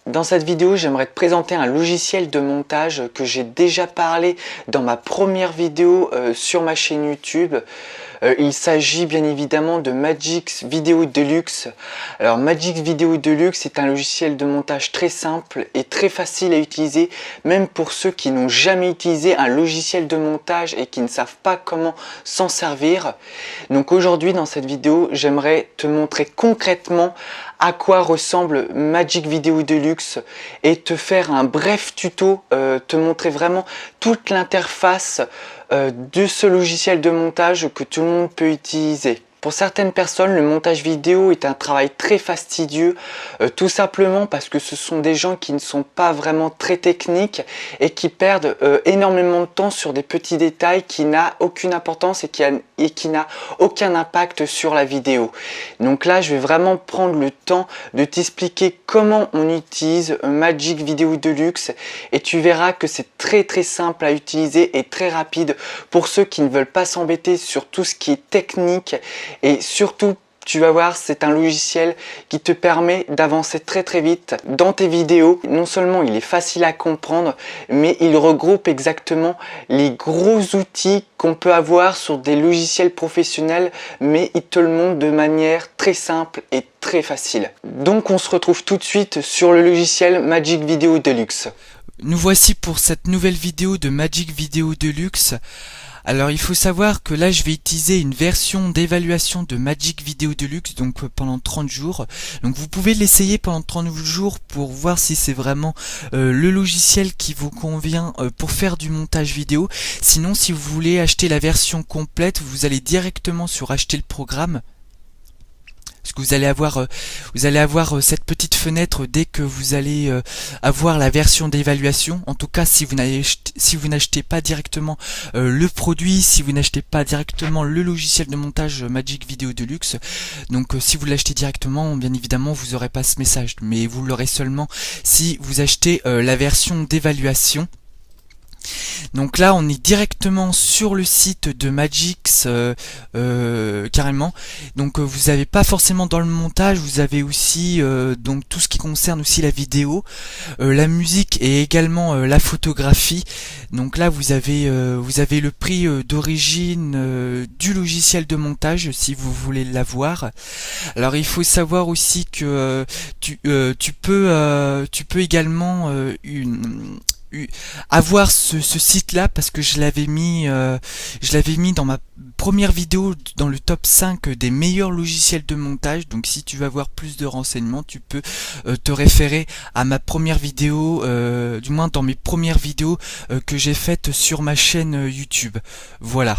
Dans cette vidéo, j'aimerais te présenter un logiciel de montage que j'ai déjà parlé dans ma première vidéo sur ma chaîne YouTube. Il s'agit bien évidemment de Magix Video Deluxe. Alors Magix Video Deluxe est un logiciel de montage très simple et très facile à utiliser, même pour ceux qui n'ont jamais utilisé un logiciel de montage et qui ne savent pas comment s'en servir. Donc aujourd'hui dans cette vidéo, j'aimerais te montrer concrètement à quoi ressemble Magix Video Deluxe et te faire un bref tuto, te montrer vraiment toute l'interface de ce logiciel de montage que tout le monde peut utiliser. Pour certaines personnes, le montage vidéo est un travail très fastidieux, tout simplement parce que ce sont des gens qui ne sont pas vraiment très techniques et qui perdent énormément de temps sur des petits détails qui n'ont aucune importance et qui n'a aucun impact sur la vidéo. Donc là, je vais vraiment prendre le temps de t'expliquer comment on utilise Magix Video Deluxe et tu verras que c'est très simple à utiliser et très rapide pour ceux qui ne veulent pas s'embêter sur tout ce qui est technique. Et surtout, tu vas voir, c'est un logiciel qui te permet d'avancer très vite dans tes vidéos. Non seulement il est facile à comprendre, mais il regroupe exactement les gros outils qu'on peut avoir sur des logiciels professionnels, mais il te le montre de manière très simple et très facile. Donc on se retrouve tout de suite sur le logiciel Magix Video Deluxe. Nous voici pour cette nouvelle vidéo de Magix Video Deluxe. Alors il faut savoir que là je vais utiliser une version d'évaluation de Magix Video Deluxe donc pendant 30 jours. Donc vous pouvez l'essayer pendant 30 jours pour voir si c'est vraiment le logiciel qui vous convient pour faire du montage vidéo. Sinon si vous voulez acheter la version complète, vous allez directement sur acheter le programme. Parce que vous allez avoir cette petite fenêtre dès que vous allez avoir la version d'évaluation. En tout cas, si vous n'achetez pas directement le produit, si vous n'achetez pas directement le logiciel de montage Magix Video Deluxe. Donc si vous l'achetez directement, bien évidemment, vous n'aurez pas ce message. Mais vous l'aurez seulement si vous achetez la version d'évaluation. Donc là on est directement sur le site de Magix carrément. Donc vous n'avez pas forcément dans le montage, vous avez aussi donc tout ce qui concerne aussi la vidéo, la musique et également la photographie. Donc là vous avez le prix d'origine du logiciel de montage si vous voulez l'avoir. Alors il faut savoir aussi que tu peux également avoir ce site là parce que je l'avais mis dans ma première vidéo dans le top 5 des meilleurs logiciels de montage. Donc si tu veux avoir plus de renseignements, tu peux te référer à ma première vidéo, du moins dans mes premières vidéos que j'ai faites sur ma chaîne YouTube. Voilà.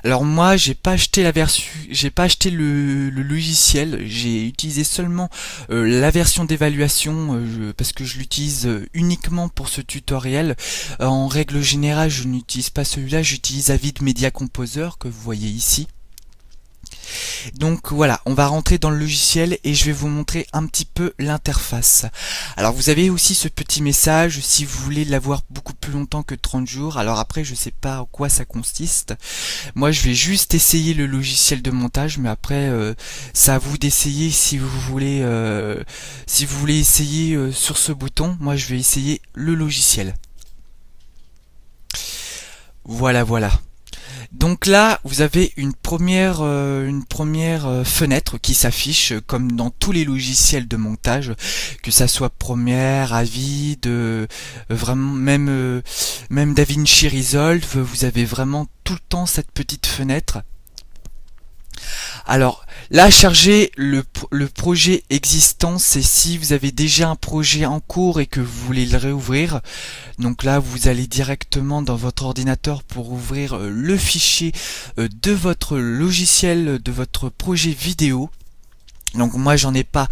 Alors moi j'ai pas acheté le logiciel, j'ai utilisé seulement la version d'évaluation parce que je l'utilise uniquement pour ce tutoriel. En règle générale je n'utilise pas celui-là, j'utilise Avid Media Composer que vous voyez ici. Donc voilà, on va rentrer dans le logiciel et je vais vous montrer un petit peu l'interface. Alors vous avez aussi ce petit message si vous voulez l'avoir beaucoup plus longtemps que 30 jours. Alors après je sais pas en quoi ça consiste. Moi je vais juste essayer le logiciel de montage, mais après c'est à vous d'essayer si vous voulez essayer sur ce bouton. Moi je vais essayer le logiciel. Voilà. Donc là, vous avez une première fenêtre qui s'affiche comme dans tous les logiciels de montage, que ça soit Premiere, Avid, vraiment même DaVinci Resolve, vous avez vraiment tout le temps cette petite fenêtre. Alors là, charger le projet existant, c'est si vous avez déjà un projet en cours et que vous voulez le réouvrir. Donc là, vous allez directement dans votre ordinateur pour ouvrir le fichier de votre logiciel, de votre projet vidéo. Donc moi, j'en ai pas,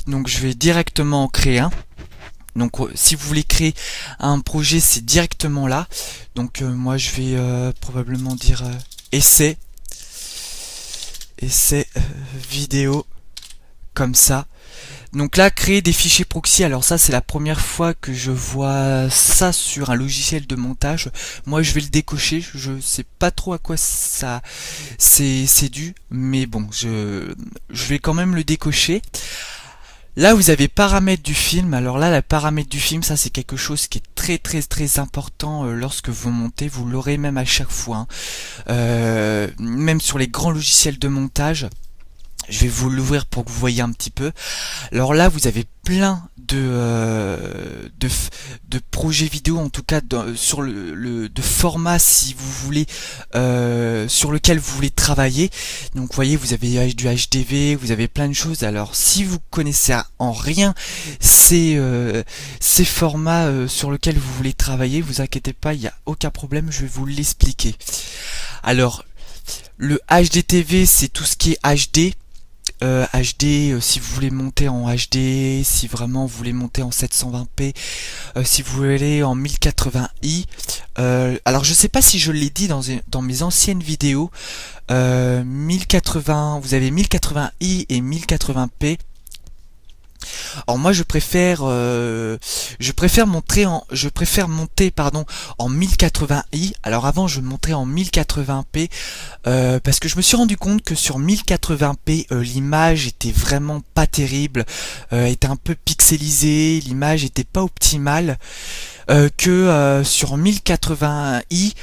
donc je vais directement en créer un. Donc si vous voulez créer un projet, c'est directement là. Donc moi, je vais probablement dire essai vidéo comme ça. Donc là, créer des fichiers proxy, alors ça c'est la première fois que je vois ça sur un logiciel de montage. Moi je vais le décocher, je sais pas trop à quoi ça c'est dû, mais bon, je vais quand même le décocher. Là, vous avez paramètres du film. Alors là, la paramètre du film, ça c'est quelque chose qui est très important lorsque vous montez. Vous l'aurez même à chaque fois, hein. Même sur les grands logiciels de montage. Je vais vous l'ouvrir pour que vous voyez un petit peu. Alors là, vous avez plein de projets vidéo, en tout cas sur de formats, si vous voulez, sur lequel vous voulez travailler. Donc vous voyez, vous avez du HDV, vous avez plein de choses. Alors si vous connaissez en rien ces formats sur lesquels vous voulez travailler, vous inquiétez pas, il n'y a aucun problème, je vais vous l'expliquer. Alors le HDTV, c'est tout ce qui est HD. HD, si vous voulez monter en HD, si vraiment vous voulez monter en 720p, si vous voulez en 1080i. Alors je sais pas si je l'ai dit dans mes anciennes vidéos, 1080, vous avez 1080i et 1080p. Alors moi je préfère monter en 1080i. Alors avant je montais en 1080p parce que je me suis rendu compte que sur 1080p l'image était vraiment pas terrible, était un peu pixelisée, l'image était pas optimale. Que sur 1080i,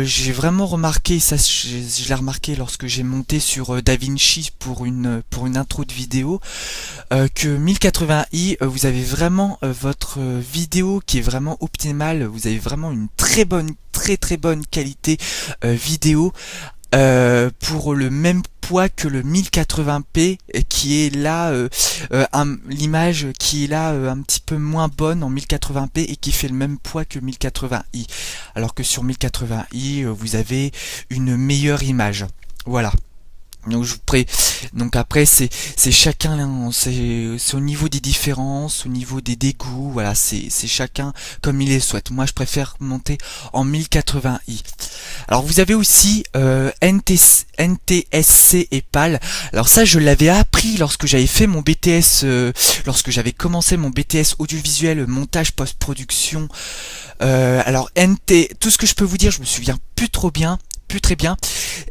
j'ai vraiment remarqué, ça je l'ai remarqué lorsque j'ai monté sur DaVinci pour une intro de vidéo, que 1080i, vous avez vraiment votre vidéo qui est vraiment optimale, vous avez vraiment une très bonne qualité vidéo. Pour le même poids que le 1080p qui est là, l'image qui est là un petit peu moins bonne en 1080p et qui fait le même poids que 1080i, alors que sur 1080i vous avez une meilleure image. Voilà. Donc après c'est chacun, c'est au niveau des différences, au niveau des dégoûts, voilà, c'est chacun comme il les souhaite. Moi je préfère monter en 1080i. Alors vous avez aussi NTSC et PAL. Alors ça je l'avais appris lorsque j'avais fait mon BTS, lorsque j'avais commencé mon BTS audiovisuel montage post-production. Alors tout ce que je peux vous dire, je me souviens plus très bien.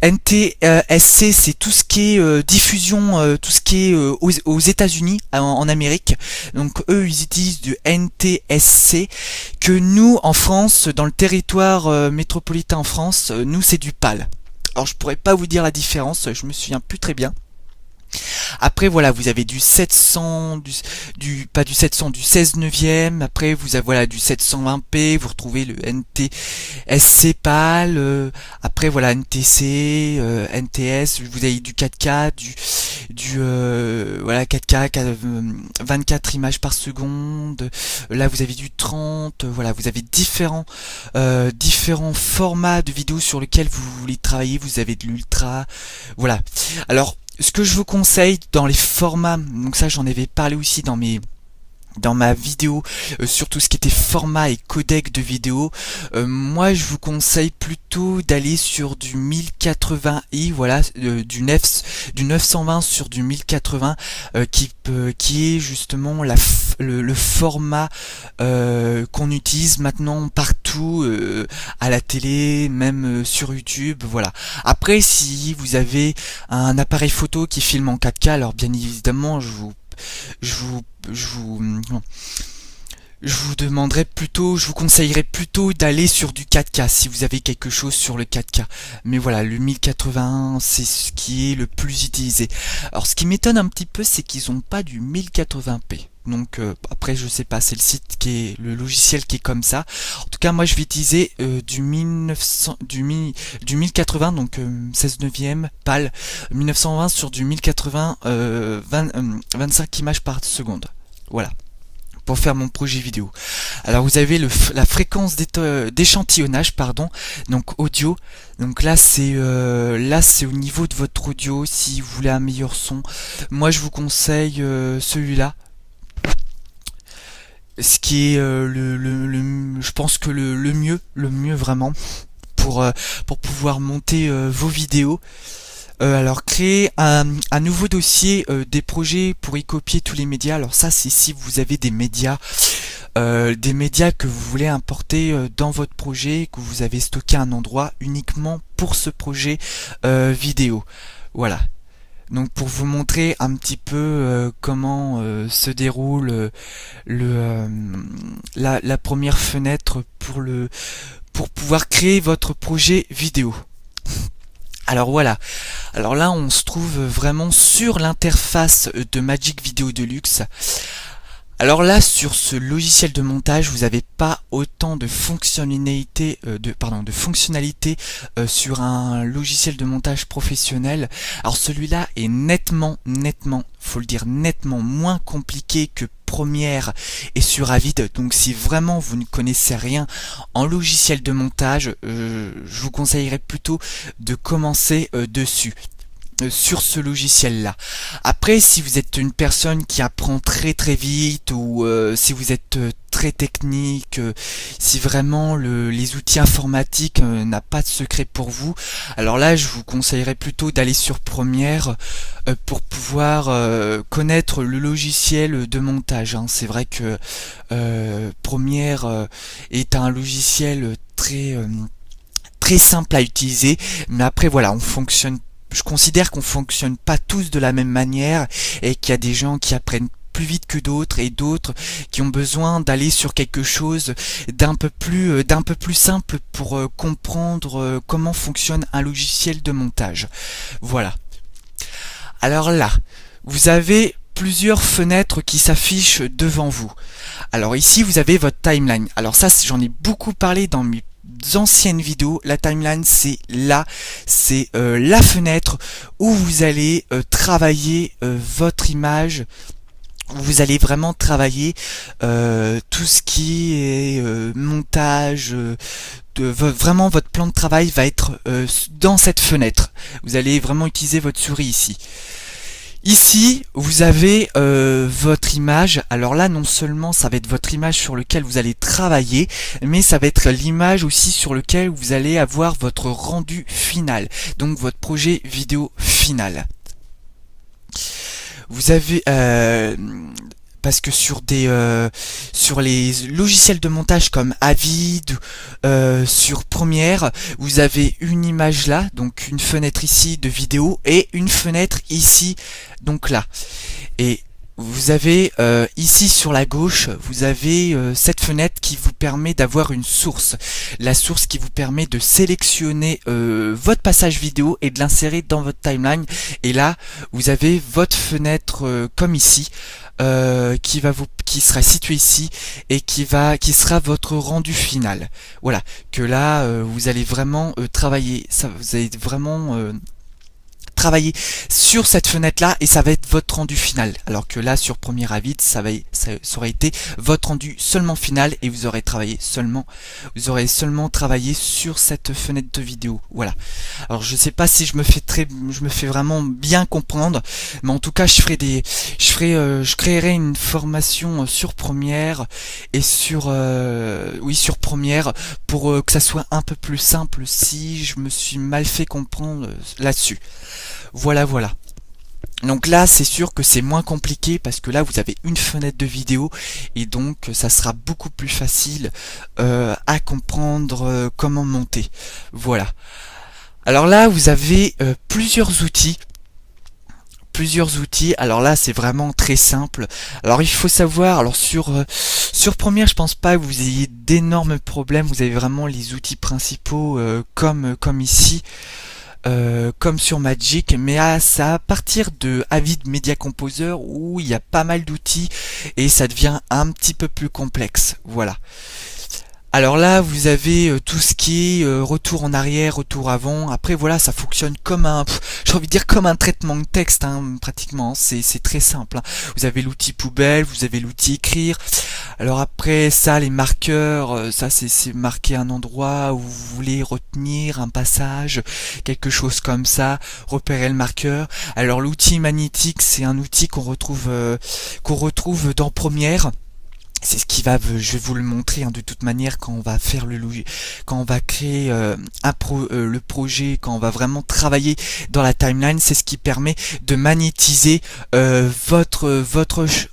NTSC, c'est tout ce qui est diffusion, tout ce qui est aux États-Unis, en Amérique. Donc eux, ils utilisent du NTSC. Que nous, en France, dans le territoire métropolitain en France, nous c'est du PAL. Alors je pourrais pas vous dire la différence, je me souviens plus très bien. Après voilà, vous avez du 700, pas du 700, du 16 neuvième. Après vous avez voilà du 720p. Vous retrouvez le NTSC PAL. Après voilà NTC, NTS. Vous avez du 4K, voilà 4K, 24 images par seconde. Là vous avez du 30. Voilà, vous avez différents formats de vidéos sur lesquels vous voulez travailler. Vous avez de l'ultra. Voilà. Alors ce que je vous conseille dans les formats, donc ça j'en avais parlé aussi dans ma vidéo sur tout ce qui était format et codec de vidéo, moi je vous conseille plutôt d'aller sur du 1080i, voilà, du 920 sur du 1080, qui est justement le format qu'on utilise maintenant partout, à la télé, même sur YouTube, voilà. Après si vous avez un appareil photo qui filme en 4K, alors bien évidemment je vous conseillerais plutôt d'aller sur du 4K si vous avez quelque chose sur le 4K. Mais voilà, le 1080 c'est ce qui est le plus utilisé. Alors ce qui m'étonne un petit peu, c'est qu'ils n'ont pas du 1080p. Donc après je sais pas, c'est le site qui est le logiciel qui est comme ça. En tout cas moi je vais utiliser du 1080, donc 16 neuvième PAL, 1920 sur du 1080, 25 images par seconde. Voilà, pour faire mon projet vidéo. Alors vous avez la fréquence d'échantillonnage, pardon, donc audio. Donc là c'est au niveau de votre audio. Si vous voulez un meilleur son, moi je vous conseille celui-là. Ce qui est je pense que le mieux vraiment pour pouvoir monter vos vidéos. Alors créer un nouveau dossier des projets pour y copier tous les médias. Alors ça c'est si vous avez des médias que vous voulez importer dans votre projet, que vous avez stocké à un endroit uniquement pour ce projet vidéo. Voilà. Donc pour vous montrer un petit peu comment se déroule la première fenêtre pour pouvoir créer votre projet vidéo. Alors voilà, alors là on se trouve vraiment sur l'interface de Magic Video Deluxe. Alors là, sur ce logiciel de montage, vous n'avez pas autant de fonctionnalités, sur un logiciel de montage professionnel. Alors celui-là est nettement, faut le dire, nettement moins compliqué que Premiere et sur Avid. Donc si vraiment vous ne connaissez rien en logiciel de montage, je vous conseillerais plutôt de commencer dessus. Sur ce logiciel là. Après, si vous êtes une personne qui apprend très vite, ou si vous êtes très technique, si vraiment les outils informatiques n'a pas de secret pour vous, alors là je vous conseillerais plutôt d'aller sur Premiere pour pouvoir connaître le logiciel de montage, hein. C'est vrai que Premiere est un logiciel très simple à utiliser, mais après voilà, je considère qu'on fonctionne pas tous de la même manière et qu'il y a des gens qui apprennent plus vite que d'autres et d'autres qui ont besoin d'aller sur quelque chose d'un peu plus simple pour comprendre comment fonctionne un logiciel de montage. Voilà. Alors là, vous avez plusieurs fenêtres qui s'affichent devant vous. Alors ici, vous avez votre timeline. Alors ça, j'en ai beaucoup parlé dans mes anciennes vidéos. La timeline, c'est la fenêtre où vous allez travailler votre image. Vous allez vraiment travailler tout ce qui est montage. Vraiment, votre plan de travail va être dans cette fenêtre. Vous allez vraiment utiliser votre souris ici. Ici, vous avez votre image. Alors là, non seulement ça va être votre image sur laquelle vous allez travailler, mais ça va être l'image aussi sur laquelle vous allez avoir votre rendu final. Donc votre projet vidéo final. Vous avez parce que sur les logiciels de montage comme Avid, sur Premiere, vous avez une image là, donc une fenêtre ici de vidéo et une fenêtre ici, donc là. Et vous avez ici sur la gauche, vous avez cette fenêtre qui vous permet d'avoir une source. La source qui vous permet de sélectionner votre passage vidéo et de l'insérer dans votre timeline. Et là, vous avez votre fenêtre comme ici. Qui sera situé ici et qui sera votre rendu final. Voilà, que là vous allez vraiment travailler, vous allez vraiment travailler sur cette fenêtre là et ça va être votre rendu final, alors que là sur Premiere Avid ça aurait été votre rendu seulement final et vous aurez seulement travaillé sur cette fenêtre de vidéo. Voilà. Alors je sais pas si je me fais vraiment bien comprendre, mais en tout cas je créerai une formation sur Premiere et sur Premiere pour que ça soit un peu plus simple si je me suis mal fait comprendre là-dessus. Voilà. Donc là, c'est sûr que c'est moins compliqué parce que là, vous avez une fenêtre de vidéo et donc ça sera beaucoup plus facile à comprendre comment monter. Voilà. Alors là, vous avez plusieurs outils. Alors là, c'est vraiment très simple. Alors il faut savoir, alors sur Premiere, je pense pas que vous ayez d'énormes problèmes. Vous avez vraiment les outils principaux comme ici. Comme sur Magic, mais c'est à partir de Avid Media Composer où il y a pas mal d'outils et ça devient un petit peu plus complexe. Voilà. Alors là, vous avez tout ce qui est retour en arrière, retour avant. Après, voilà, ça fonctionne comme j'ai envie de dire comme un traitement de texte, hein, pratiquement. C'est très simple. Hein. Vous avez l'outil poubelle, vous avez l'outil écrire. Alors après, ça, les marqueurs, ça c'est marquer un endroit où vous voulez retenir un passage, quelque chose comme ça. Repérer le marqueur. Alors l'outil magnétique, c'est un outil qu'on retrouve dans Premiere. C'est ce qui va, je vais vous le montrer hein, de toute manière quand on va faire quand on va créer le projet, quand on va vraiment travailler dans la timeline, c'est ce qui permet de magnétiser votre rush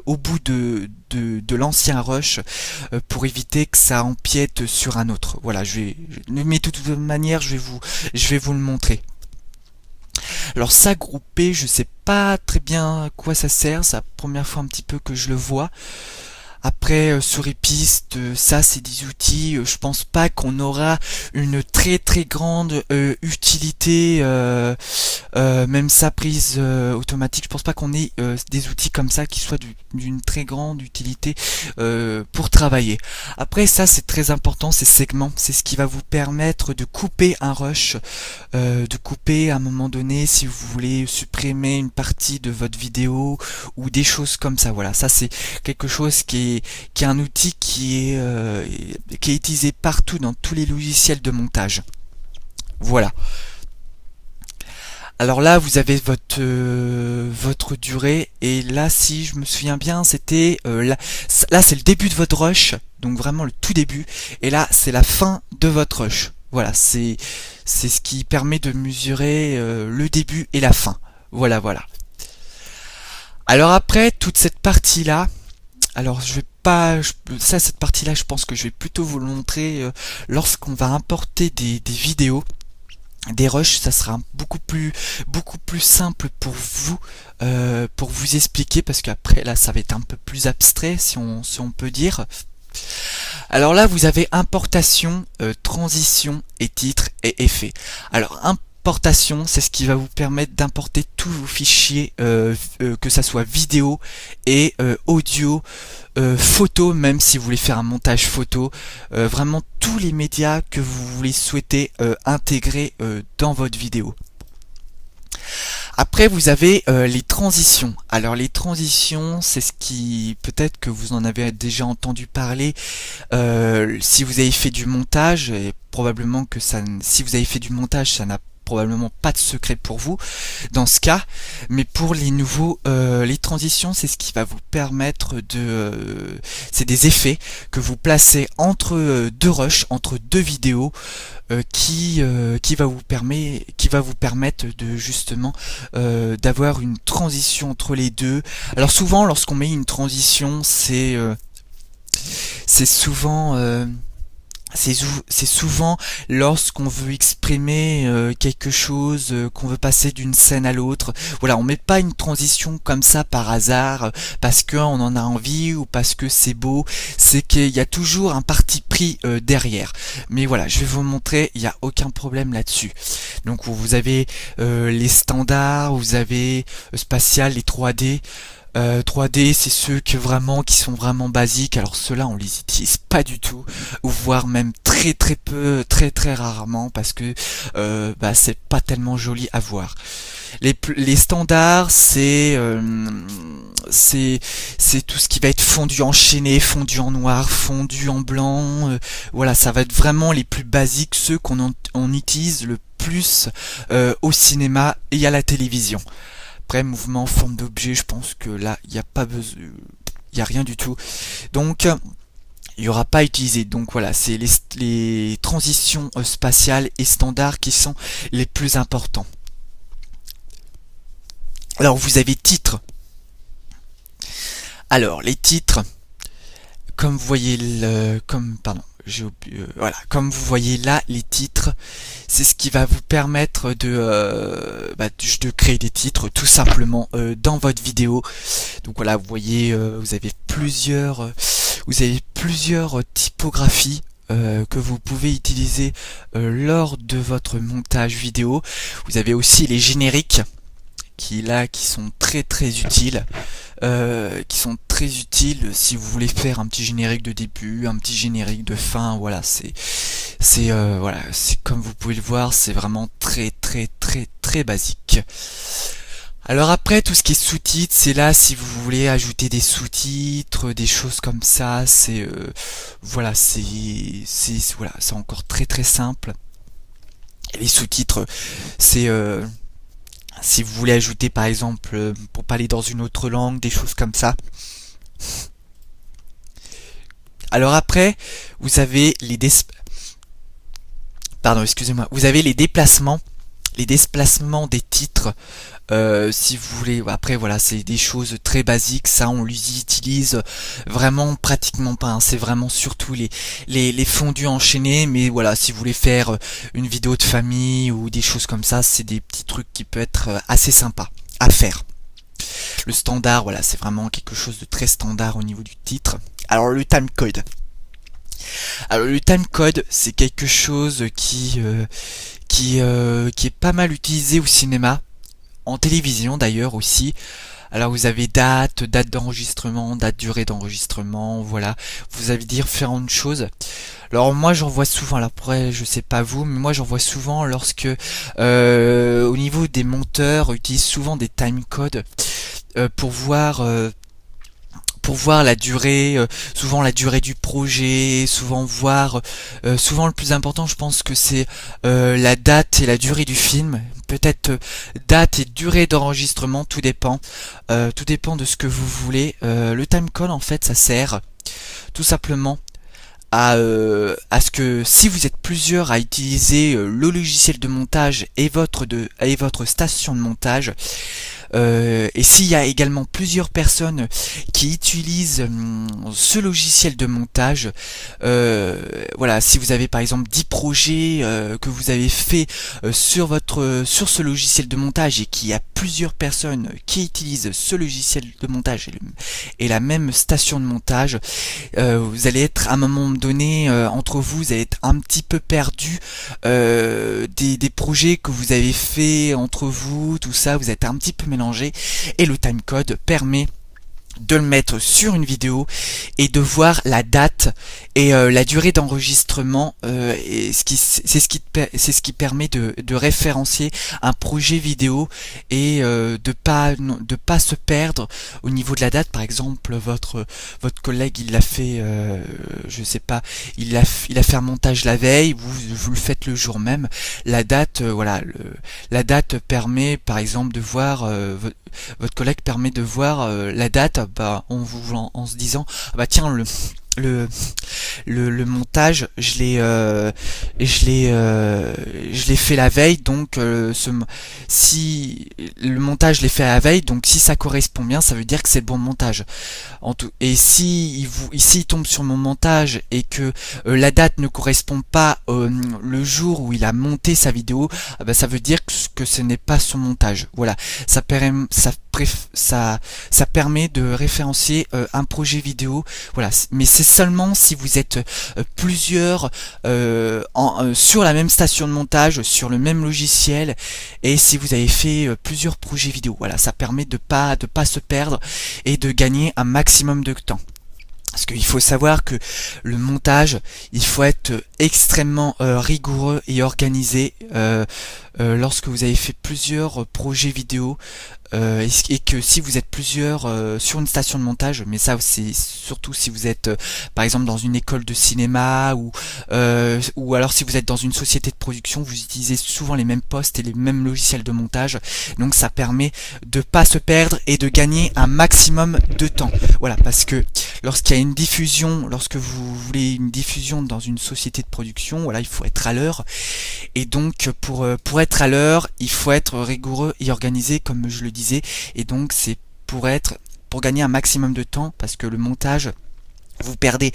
au bout de l'ancien rush pour éviter que ça empiète sur un autre. Voilà, mais de toute manière, je vais vous le montrer. Alors ça, grouper, je sais pas très bien à quoi ça sert, c'est la première fois un petit peu que je le vois. Après, sur Epist, ça c'est des outils, je pense pas qu'on aura une très très grande utilité, même sa prise automatique, je pense pas qu'on ait des outils comme ça qui soient d'une très grande utilité pour travailler. Après ça c'est très important, ces segments, c'est ce qui va vous permettre de couper un rush, de couper à un moment donné si vous voulez supprimer une partie de votre vidéo ou des choses comme ça. Voilà, ça c'est quelque chose qui est un outil qui est utilisé partout dans tous les logiciels de montage. Voilà. Alors là, vous avez votre durée, et là, si je me souviens bien, c'était là c'est le début de votre rush, donc vraiment le tout début, et là c'est la fin de votre rush. Voilà, c'est ce qui permet de mesurer le début et la fin. Voilà, voilà. Alors après, toute cette partie-là, alors je vais pas, cette partie-là, je pense que je vais plutôt vous le montrer lorsqu'on va importer des vidéos, des rushs. Ça sera beaucoup plus simple pour vous expliquer, parce qu'après là, ça va être un peu plus abstrait, si on peut dire. Alors là, vous avez importation, transition et titre et effet. Alors importation, c'est ce qui va vous permettre d'importer tous vos fichiers, que ça soit vidéo et audio, photo, même si vous voulez faire un montage photo, vraiment tous les médias que vous voulez souhaiter intégrer dans votre vidéo. Après, vous avez les transitions. Alors les transitions, c'est ce qui, peut-être que vous en avez déjà entendu parler si vous avez fait du montage, et probablement que ça, si vous avez fait du montage, ça n'a probablement pas de secret pour vous dans ce cas. Mais pour les nouveaux, les transitions, c'est ce qui va vous permettre de, c'est des effets que vous placez entre deux rushs, entre deux vidéos, qui va vous permettre de justement d'avoir une transition entre les deux. Alors souvent, lorsqu'on met une transition, c'est souvent c'est souvent lorsqu'on veut exprimer quelque chose, qu'on veut passer d'une scène à l'autre. Voilà, on met pas une transition comme ça par hasard, parce qu'on en a envie ou parce que c'est beau. C'est qu'il y a toujours un parti pris derrière. Mais voilà, je vais vous montrer, il n'y a aucun problème là-dessus. Donc vous avez les standards, vous avez spatial, les 3D. 3D, c'est ceux qui sont vraiment basiques. Alors ceux-là, on les utilise pas du tout, ou voire même très peu, très rarement, parce que c'est pas tellement joli à voir. Les standards, c'est tout ce qui va être fondu enchaîné, fondu en noir, fondu en blanc. Voilà, ça va être vraiment les plus basiques, ceux on utilise le plus au cinéma et à la télévision. Après, mouvement, forme d'objet, je pense que là, il n'y a pas besoin, il n'y a rien du tout. Donc, il n'y aura pas à utiliser. Donc voilà, c'est les transitions spatiales et standards qui sont les plus importants. Alors, vous avez titres. Alors, les titres, comme vous voyez comme vous voyez là, les titres, c'est ce qui va vous permettre de créer des titres tout simplement dans votre vidéo. Donc voilà, vous voyez, vous avez plusieurs typographies que vous pouvez utiliser lors de votre montage vidéo. Vous avez aussi les génériques qui sont très utiles. Si vous voulez faire un petit générique de début, un petit générique de fin. Voilà, c'est comme vous pouvez le voir, c'est vraiment très basique. Alors après, tout ce qui est sous-titres, c'est là si vous voulez ajouter des sous-titres, des choses comme ça. C'est encore très simple. Et les sous-titres, c'est si vous voulez ajouter par exemple pour parler dans une autre langue, des choses comme ça. Alors après, vous avez vous avez les déplacements. les déplacements des titres, si vous voulez. Après voilà, c'est des choses très basiques, ça on les utilise vraiment pratiquement pas, hein. C'est vraiment surtout les fondus enchaînés, mais voilà, si vous voulez faire une vidéo de famille ou des choses comme ça, c'est des petits trucs qui peuvent être assez sympas à faire. Le standard, voilà, c'est vraiment quelque chose de très standard au niveau du titre. Alors le timecode. Alors le timecode, c'est quelque chose qui est pas mal utilisé au cinéma, en télévision d'ailleurs aussi. Alors vous avez date d'enregistrement, date durée d'enregistrement, voilà. Vous avez différentes choses. Alors moi j'en vois souvent, alors après je sais pas vous, mais moi j'en vois souvent lorsque au niveau des monteurs utilisent souvent des timecodes pour voir la durée, souvent la durée du projet, souvent souvent le plus important je pense que c'est la date et la durée du film, peut-être date et durée d'enregistrement, tout dépend de ce que vous voulez. Le timecode en fait ça sert tout simplement à ce que si vous êtes plusieurs à utiliser le logiciel de montage et votre station de montage, et s'il y a également plusieurs personnes qui utilisent ce logiciel de montage, voilà, si vous avez par exemple 10 projets que vous avez fait sur ce logiciel de montage et qu'il y a plusieurs personnes qui utilisent ce logiciel de montage et la même station de montage, vous allez être à un moment donné entre vous allez être un petit peu perdu des projets que vous avez fait entre vous, tout ça, vous êtes un petit peu mélangé, et le timecode permet de le mettre sur une vidéo et de voir la date et la durée d'enregistrement, et c'est ce qui permet de référencier un projet vidéo et de pas se perdre au niveau de la date. Par exemple votre collègue il l'a fait, je sais pas, il a fait un montage la veille, vous le faites le jour même, la date, voilà, la date permet par exemple de voir votre collègue permet de voir la date, bah, en se disant ah bah tiens le montage je l'ai fait la veille, donc si le montage je l'ai fait à la veille, donc si ça correspond bien ça veut dire que c'est le bon montage. Et si il tombe sur mon montage et que la date ne correspond pas le jour où il a monté sa vidéo, bah, ça veut dire que ce n'est pas son montage. Voilà, ça permet de référencier un projet vidéo. Voilà, mais c'est seulement si vous êtes plusieurs sur la même station de montage, sur le même logiciel, et si vous avez fait plusieurs projets vidéo. Voilà, ça permet de pas se perdre et de gagner un maximum de temps. Parce qu'il faut savoir que le montage, il faut être extrêmement rigoureux et organisé lorsque vous avez fait plusieurs projets vidéo, et que si vous êtes plusieurs sur une station de montage, mais ça c'est surtout si vous êtes par exemple dans une école de cinéma ou alors si vous êtes dans une société de production, vous utilisez souvent les mêmes postes et les mêmes logiciels de montage, donc ça permet de pas se perdre et de gagner un maximum de temps. Voilà, parce que lorsqu'il y a une diffusion, lorsque vous voulez une diffusion dans une société de production, voilà, il faut être à l'heure, et donc pour être à l'heure, il faut être rigoureux et organisé comme je le disais, et donc c'est pour gagner un maximum de temps, parce que le montage, vous perdez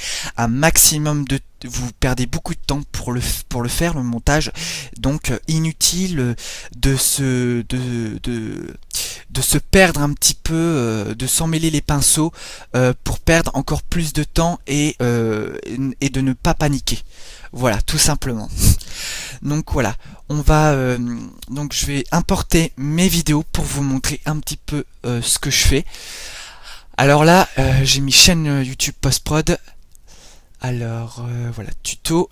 beaucoup de temps pour le faire, le montage, donc inutile de se perdre un petit peu, de s'emmêler les pinceaux pour perdre encore plus de temps et de ne pas paniquer. Voilà, tout simplement. Donc voilà, donc je vais importer mes vidéos pour vous montrer un petit peu ce que je fais. Alors là, j'ai mis chaîne YouTube post-prod. Alors voilà, tuto.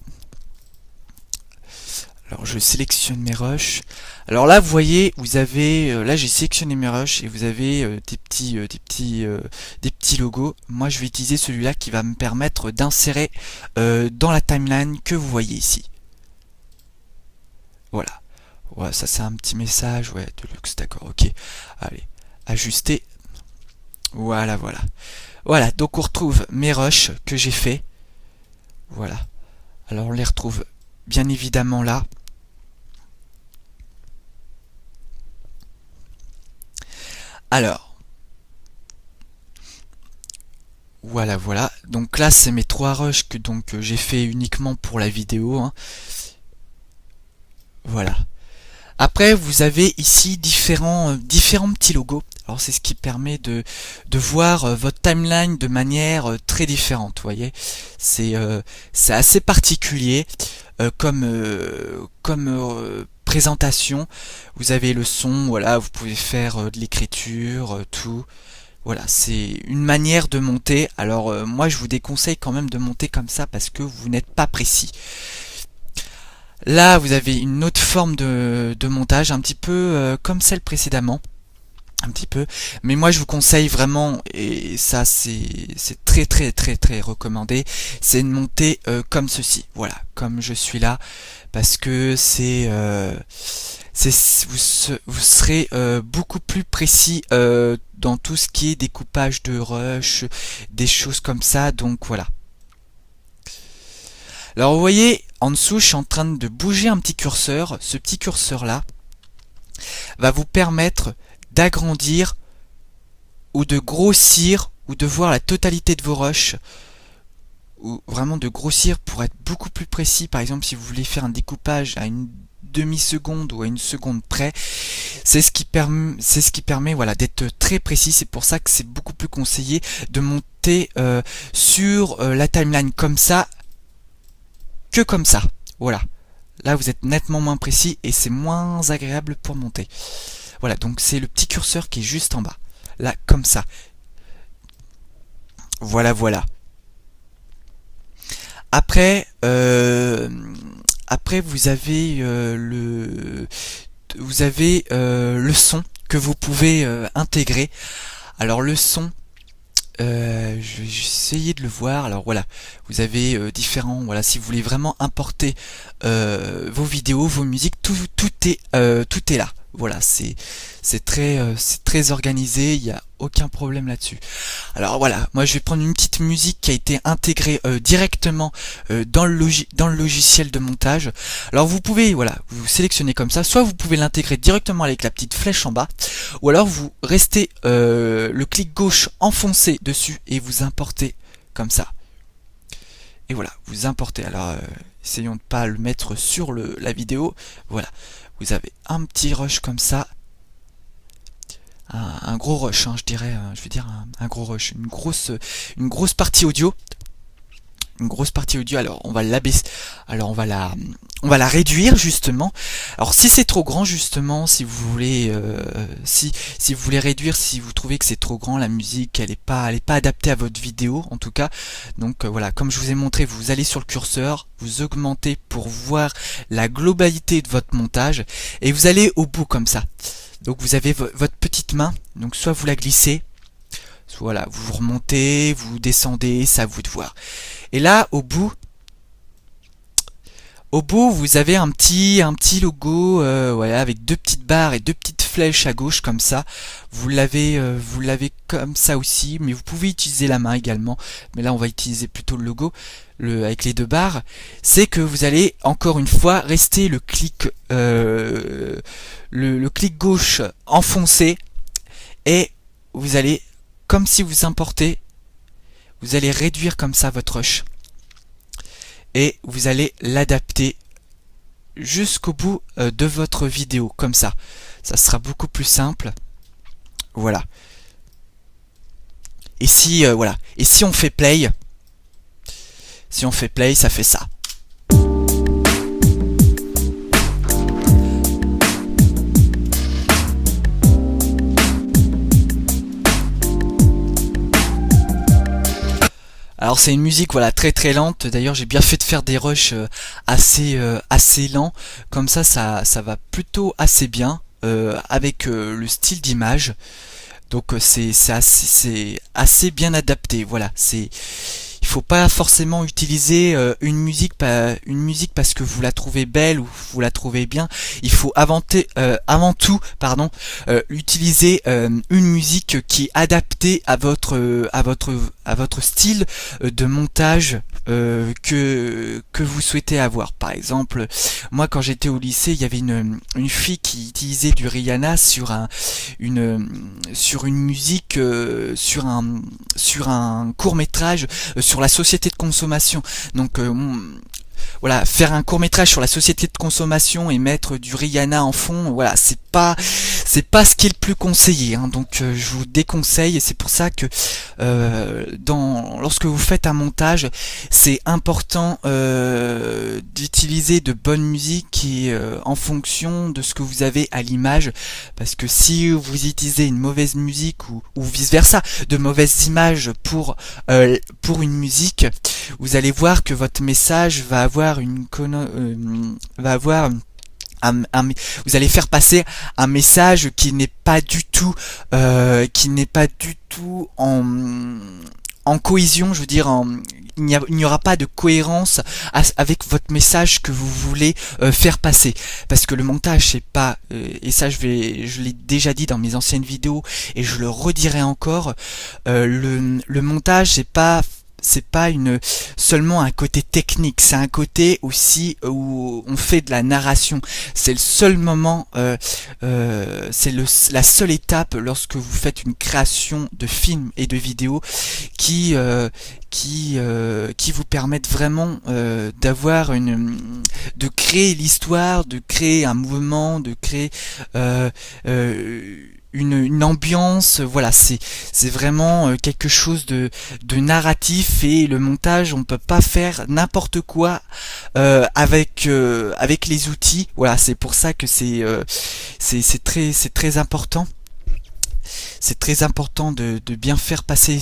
Alors je sélectionne mes rushs. Alors là, vous voyez, vous avez là j'ai sélectionné mes rushs et vous avez des petits logos. Moi, je vais utiliser celui-là qui va me permettre d'insérer dans la timeline que vous voyez ici. Voilà. Ouais, ça c'est un petit message, ouais, de luxe, d'accord, ok. Allez, ajuster. Voilà. Voilà, donc on retrouve mes rushs que j'ai fait. Voilà. Alors on les retrouve bien évidemment là. Alors, voilà. Donc là, c'est mes 3 rushs que j'ai fait uniquement pour la vidéo, hein. Voilà. Après, vous avez ici différents petits logos. Alors c'est ce qui permet de voir votre timeline de manière très différente. Vous voyez, c'est assez particulier comme présentation. Vous avez le son, voilà, vous pouvez faire de l'écriture, tout. Voilà, c'est une manière de monter. Alors moi, je vous déconseille quand même de monter comme ça parce que vous n'êtes pas précis. Là, vous avez une autre forme de montage, un petit peu comme celle précédemment. Un petit peu, mais moi je vous conseille vraiment, et ça c'est très recommandé, c'est de monter comme ceci, voilà, comme je suis là, parce que vous serez beaucoup plus précis dans tout ce qui est découpage de rush, des choses comme ça, donc voilà. Alors vous voyez, en dessous, je suis en train de bouger un petit curseur. Ce petit curseur-là va vous permettre d'agrandir ou de grossir ou de voir la totalité de vos rushs, ou vraiment de grossir pour être beaucoup plus précis. Par exemple, si vous voulez faire un découpage à une demi-seconde ou à une seconde près, c'est ce qui permet voilà, d'être très précis. C'est pour ça que c'est beaucoup plus conseillé de monter sur la timeline comme ça que comme ça. Voilà. Là, vous êtes nettement moins précis et c'est moins agréable pour monter. Voilà, donc c'est le petit curseur qui est juste en bas. Là, comme ça. Voilà. Après, vous avez le son que vous pouvez intégrer. Alors le son, je vais essayer de le voir. Alors voilà, vous avez différents. Voilà, si vous voulez vraiment importer vos vidéos, vos musiques, tout est là. Voilà, c'est très organisé, il n'y a aucun problème là-dessus. Alors voilà, moi je vais prendre une petite musique qui a été intégrée directement dans le logiciel de montage. Alors vous pouvez, voilà, vous sélectionnez comme ça, soit vous pouvez l'intégrer directement avec la petite flèche en bas, ou alors vous restez le clic gauche enfoncé dessus et vous importez comme ça. Et voilà, vous importez. Alors essayons de ne pas le mettre sur la vidéo. Voilà. Vous avez un petit rush comme ça, un gros rush, hein, je vais dire un gros rush, une grosse partie audio, Alors on va l'abaisser, alors on va la réduire justement. Alors si c'est trop grand justement, si vous voulez, si vous voulez réduire, si vous trouvez que c'est trop grand, la musique elle est pas adaptée à votre vidéo en tout cas. Donc voilà, comme je vous ai montré, vous allez sur le curseur, vous augmentez pour voir la globalité de votre montage et vous allez au bout comme ça. Donc vous avez votre petite main, donc soit vous la glissez, soit voilà, vous remontez, vous descendez, c'est à vous de voir. Et là au bout vous avez un petit logo voilà, avec 2 petites barres et 2 petites flèches à gauche comme ça. Vous l'avez comme ça aussi, mais vous pouvez utiliser la main également. Mais là on va utiliser plutôt le logo avec les 2 barres. C'est que vous allez encore une fois rester le clic gauche enfoncé et vous allez, comme si vous importez, vous allez réduire comme ça votre rush. Et vous allez l'adapter jusqu'au bout de votre vidéo, comme ça. Ça sera beaucoup plus simple. Voilà. Et si voilà. Et si on fait play, ça fait ça. Alors c'est une musique voilà très lente. D'ailleurs j'ai bien fait de faire des rushs assez lents. Comme ça va plutôt assez bien avec le style d'image. Donc c'est assez bien adapté. Voilà, il il faut pas forcément utiliser une musique parce que vous la trouvez belle ou vous la trouvez bien. Il faut avant tout utiliser une musique qui est adaptée à votre style de montage que vous souhaitez avoir. Par exemple, moi quand j'étais au lycée, il y avait une fille qui utilisait du Rihanna sur une musique, sur un court-métrage sur la société de consommation. Donc voilà, faire un court-métrage sur la société de consommation et mettre du Rihanna en fond, voilà, c'est pas ce qui est le plus conseillé, hein. Donc je vous déconseille, et c'est pour ça que lorsque vous faites un montage, c'est important d'utiliser de bonnes musiques et en fonction de ce que vous avez à l'image, parce que si vous utilisez une mauvaise musique ou vice versa, de mauvaises images pour une musique, vous allez voir que votre message va avoir vous allez faire passer un message qui n'est pas du tout en cohésion, je veux dire, il n'y aura pas de cohérence avec votre message que vous voulez faire passer, parce que le montage c'est pas et ça je l'ai déjà dit dans mes anciennes vidéos et je le redirai encore, le montage c'est pas seulement un côté technique, c'est un côté aussi où on fait de la narration. C'est le seul moment, c'est la seule étape lorsque vous faites une création de films et de vidéos qui vous permettent vraiment de créer l'histoire, de créer un mouvement, de créer une ambiance. Voilà, c'est vraiment quelque chose de narratif, et le montage, on peut pas faire n'importe quoi avec les outils. Voilà, c'est pour ça que c'est très important. C'est très important de bien faire passer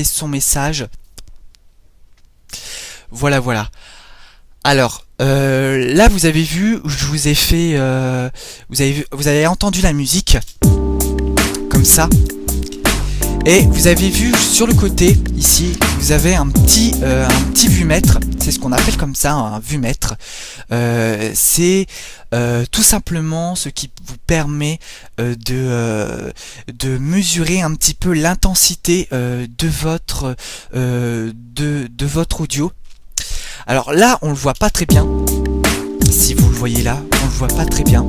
son message. Voilà. Alors là, vous avez vu, je vous ai fait, vous avez entendu la musique comme ça, et vous avez vu sur le côté ici, vous avez un petit vumètre. C'est ce qu'on appelle comme ça un vumètre. C'est tout simplement ce qui vous permet de mesurer un petit peu l'intensité de votre audio. Alors là, on le voit pas très bien. Si vous le voyez là, on le voit pas très bien.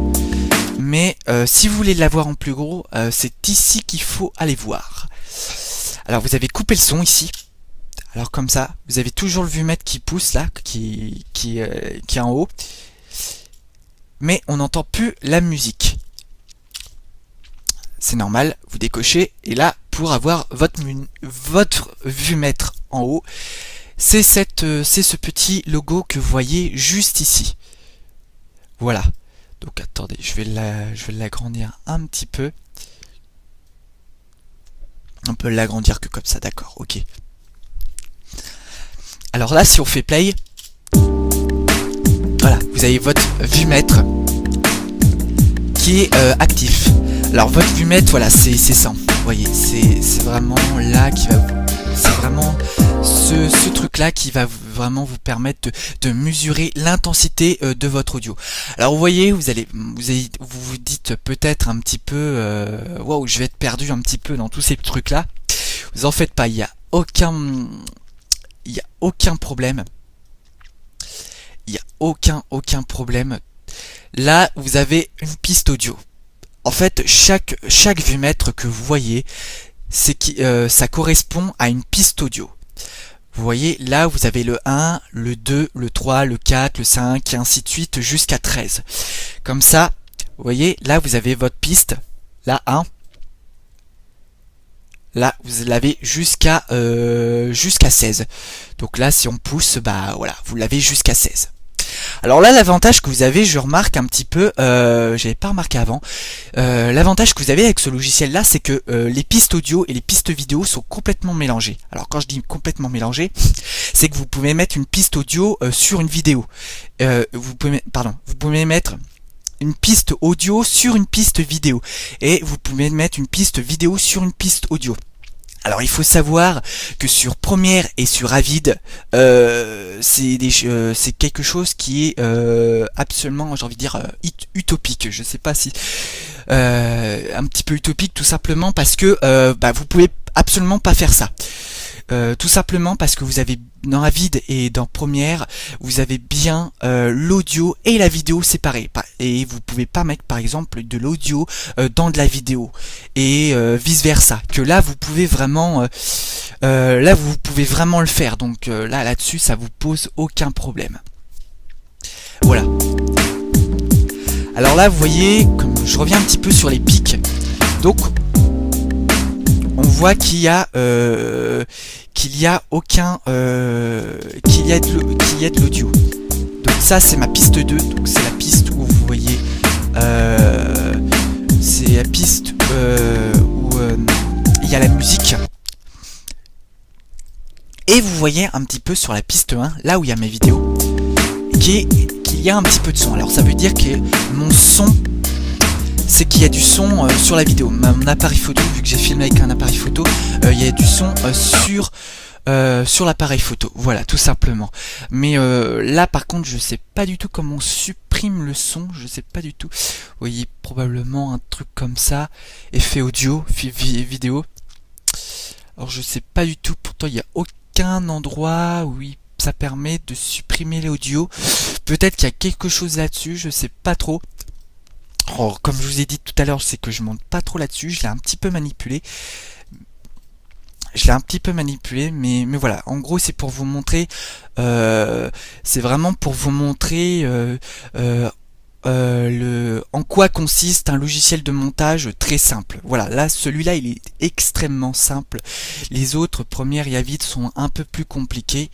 Mais si vous voulez l'avoir en plus gros, c'est ici qu'il faut aller voir. Alors vous avez coupé le son ici. Alors comme ça, vous avez toujours le vumètre qui pousse là, qui est en haut. Mais on n'entend plus la musique. C'est normal, vous décochez. Et là, pour avoir votre vumètre en haut, c'est ce petit logo que vous voyez juste ici. Voilà. Donc attendez, je vais l'agrandir un petit peu. On peut l'agrandir que comme ça, d'accord, ok. Alors là, si on fait play, voilà, vous avez votre vumètre qui est actif. Alors votre vumètre, voilà, c'est ça. Vous voyez, c'est vraiment là qui va, c'est vraiment ce truc là qui va vraiment vous permettre de mesurer l'intensité de votre audio. Alors vous voyez, vous vous dites peut-être un petit peu waouh, je vais être perdu un petit peu dans tous ces trucs là. Vous en faites pas, il y a aucun problème. Il y a aucun problème. Là, vous avez une piste audio. En fait, chaque vumètre que vous voyez, ça correspond à une piste audio. Vous voyez, là, vous avez le 1, le 2, le 3, le 4, le 5, et ainsi de suite, jusqu'à 13. Comme ça, vous voyez, là, vous avez votre piste. Là, 1. Là, vous l'avez jusqu'à 16. Donc là, si on pousse, bah voilà, vous l'avez jusqu'à 16. Alors là, l'avantage que vous avez, je remarque un petit peu, j'avais pas remarqué avant, l'avantage que vous avez avec ce logiciel là, c'est que les pistes audio et les pistes vidéo sont complètement mélangées. Alors quand je dis complètement mélangées, c'est que vous pouvez mettre une piste audio sur une vidéo. Vous pouvez mettre une piste audio sur une piste vidéo, et vous pouvez mettre une piste vidéo sur une piste audio. Alors il faut savoir que sur Premiere et sur Avid, c'est quelque chose qui est absolument, j'ai envie de dire, utopique. Je sais pas si un petit peu utopique, tout simplement parce que vous pouvez absolument pas faire ça. Tout simplement parce que vous avez dans Avid et dans Premiere, vous avez bien l'audio et la vidéo séparés, et vous pouvez pas mettre par exemple de l'audio dans de la vidéo et vice versa. Que là vous pouvez vraiment le faire. Donc là-dessus ça vous pose aucun problème. Voilà. Alors là vous voyez, comme je reviens un petit peu sur les pics, donc on voit qu'il y a de l'audio. Donc ça c'est ma piste 2, donc c'est la piste où vous voyez c'est la piste où il y a la musique. Et vous voyez un petit peu sur la piste 1, là où il y a mes vidéos, qu'il y a un petit peu de son. Alors ça veut dire que mon son, c'est qu'il y a du son sur la vidéo. Mon appareil photo, vu que j'ai filmé avec un appareil photo, il y a du son sur l'appareil photo. Voilà, tout simplement. Mais là, par contre, je sais pas du tout comment on supprime le son. Je sais pas du tout. Vous voyez probablement un truc comme ça. Effet audio, vidéo. Alors je sais pas du tout. Pourtant, il n'y a aucun endroit où ça permet de supprimer l'audio. Peut-être qu'il y a quelque chose là-dessus. Je sais pas trop. Alors, comme je vous ai dit tout à l'heure, c'est que je monte pas trop là-dessus, je l'ai un petit peu manipulé. Mais voilà, en gros c'est pour vous montrer, c'est vraiment pour vous montrer en quoi consiste un logiciel de montage très simple. Voilà, là celui-là il est extrêmement simple. Les autres, Premiere et Avid, sont un peu plus compliqués,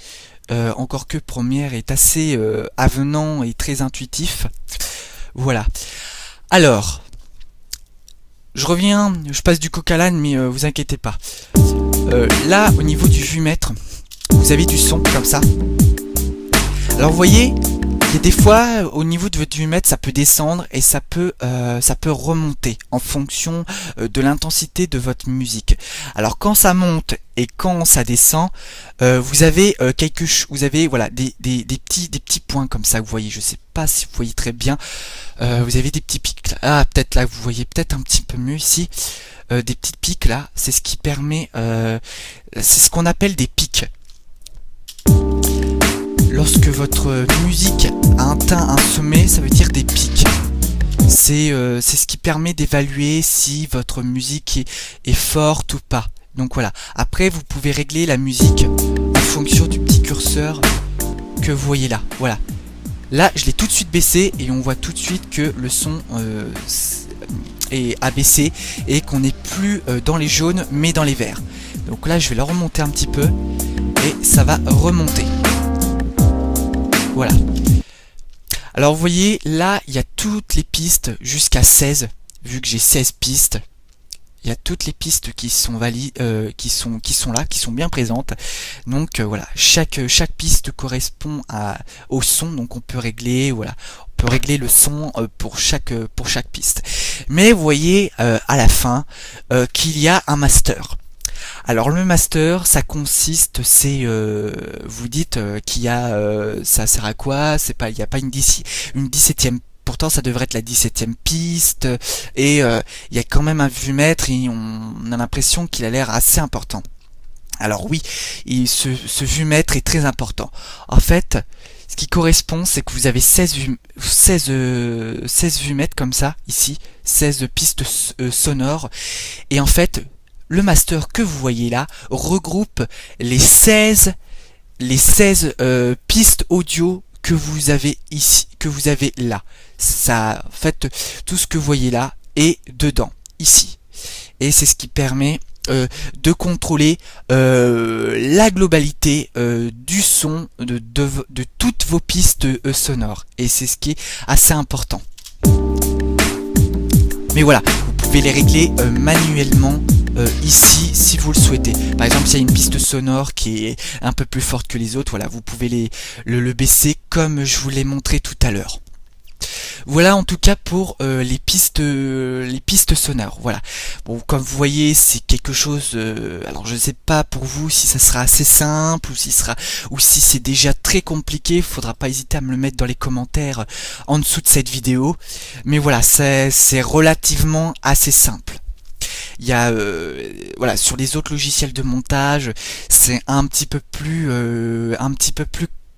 encore que Premiere est assez avenant et très intuitif. Voilà. Alors, je passe du coq à l'âne, mais vous inquiétez pas. Là, au niveau du vumètre, vous avez du son comme ça. Alors, vous voyez, il y a des fois, au niveau de votre vumètre, ça peut descendre et ça peut remonter en fonction de l'intensité de votre musique. Alors, quand ça monte et quand ça descend, vous avez voilà des petits points comme ça. Vous voyez, je sais pas si vous voyez très bien. Vous avez des petits pics là. Ah, peut-être là, vous voyez peut-être un petit peu mieux ici. Des petites pics là, c'est ce qui permet, c'est ce qu'on appelle des pics. Lorsque votre musique a atteint un sommet, ça veut dire des pics. C'est ce qui permet d'évaluer si votre musique est forte ou pas. Donc voilà. Après, vous pouvez régler la musique en fonction du petit curseur que vous voyez là. Voilà. Là, je l'ai tout de suite baissé et on voit tout de suite que le son est abaissé et qu'on n'est plus dans les jaunes mais dans les verts. Donc là, je vais le remonter un petit peu et ça va remonter. Voilà. Alors vous voyez, là, il y a toutes les pistes jusqu'à 16, vu que j'ai 16 pistes. Il y a toutes les pistes qui sont qui sont là, qui sont bien présentes. Donc voilà, chaque piste correspond au son, donc on peut régler, voilà, on peut régler le son pour chaque piste. Mais vous voyez à la fin qu'il y a un master. Alors le master, ça consiste, c'est vous dites qu'il y a ça sert à quoi? C'est pas, il n'y a pas une 17e. Pourtant ça devrait être la 17e piste et il y a quand même un vumètre et on a l'impression qu'il a l'air assez important. Alors oui, ce vumètre est très important. En fait, ce qui correspond, c'est que vous avez 16 vumètres comme ça, ici, 16 pistes sonores. Et en fait, le master que vous voyez là regroupe les 16 pistes audio que vous avez ici, que vous avez là. Ça, en fait, tout ce que vous voyez là est dedans, ici. Et c'est ce qui permet de contrôler la globalité du son de toutes vos pistes sonores. Et c'est ce qui est assez important. Mais voilà, vous pouvez les régler manuellement ici si vous le souhaitez. Par exemple, s'il y a une piste sonore qui est un peu plus forte que les autres, voilà, vous pouvez le baisser comme je vous l'ai montré tout à l'heure. Voilà en tout cas pour les pistes sonores. Voilà. Bon, comme vous voyez, c'est quelque chose. Alors je ne sais pas pour vous si ça sera assez simple ou si c'est déjà très compliqué. Faudra pas hésiter à me le mettre dans les commentaires en dessous de cette vidéo. Mais voilà, c'est relativement assez simple. Il y a voilà, sur les autres logiciels de montage, c'est un petit peu plus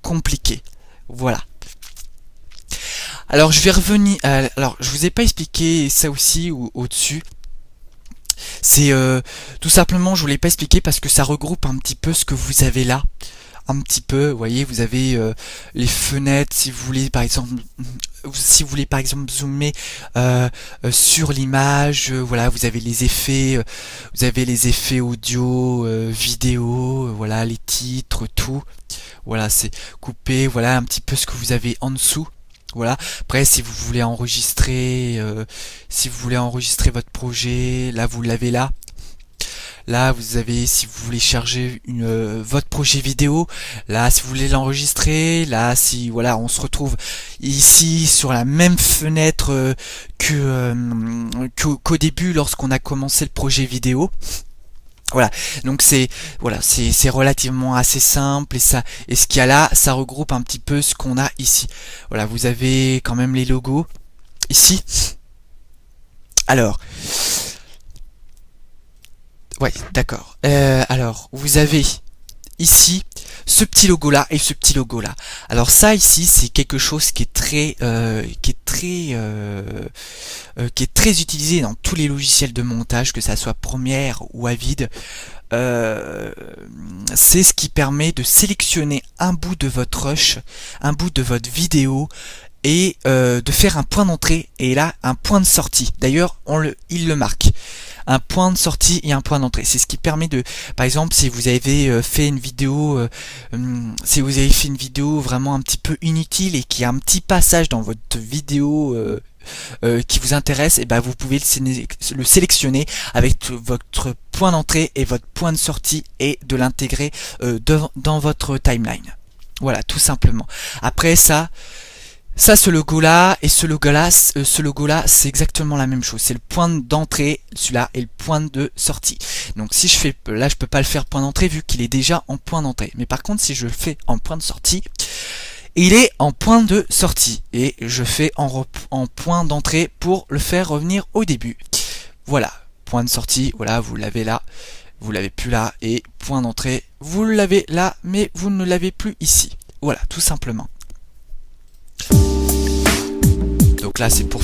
compliqué. Voilà. Alors je vais revenir. Alors je vous ai pas expliqué ça aussi au-dessus. C'est tout simplement, je vous l'ai pas expliqué parce que ça regroupe un petit peu ce que vous avez là. Un petit peu, vous voyez, vous avez les fenêtres, si vous voulez par exemple zoomer sur l'image, voilà, vous avez les effets audio, vidéo, voilà, les titres, tout. Voilà, c'est coupé, voilà un petit peu ce que vous avez en dessous. Voilà. Après, si vous voulez enregistrer votre projet, là vous l'avez là. Là, vous avez, si vous voulez charger votre projet vidéo, là, si vous voulez l'enregistrer, là, si, voilà, on se retrouve ici sur la même fenêtre qu'au début lorsqu'on a commencé le projet vidéo. Voilà, donc c'est relativement assez simple et ce qu'il y a là, ça regroupe un petit peu ce qu'on a ici. Voilà, vous avez quand même les logos ici. Alors, ouais, d'accord. Alors, vous avez ici ce petit logo là et ce petit logo là. Alors ça ici, c'est quelque chose qui est très utilisé dans tous les logiciels de montage, que ça soit Premiere ou Avid. C'est ce qui permet de sélectionner un bout de votre rush, un bout de votre vidéo et de faire un point d'entrée et là un point de sortie. D'ailleurs, il le marque. Un point de sortie et un point d'entrée. C'est ce qui permet de, par exemple, si vous avez fait une vidéo, vraiment un petit peu inutile et qu'il y a un petit passage dans votre vidéo qui vous intéresse, et ben vous pouvez le sélectionner avec votre point d'entrée et votre point de sortie et de l'intégrer dans votre timeline. Voilà, tout simplement. Après ça, ce logo-là et ce logo-là, c'est exactement la même chose. C'est le point d'entrée, celui-là, et le point de sortie. Donc si je fais, là je peux pas le faire point d'entrée vu qu'il est déjà en point d'entrée. Mais par contre, si je le fais en point de sortie, il est en point de sortie. Et je fais en point d'entrée pour le faire revenir au début. Voilà, point de sortie, voilà, vous l'avez là. Vous l'avez plus là. Et point d'entrée, vous l'avez là, mais vous ne l'avez plus ici. Voilà, tout simplement. Donc là c'est pour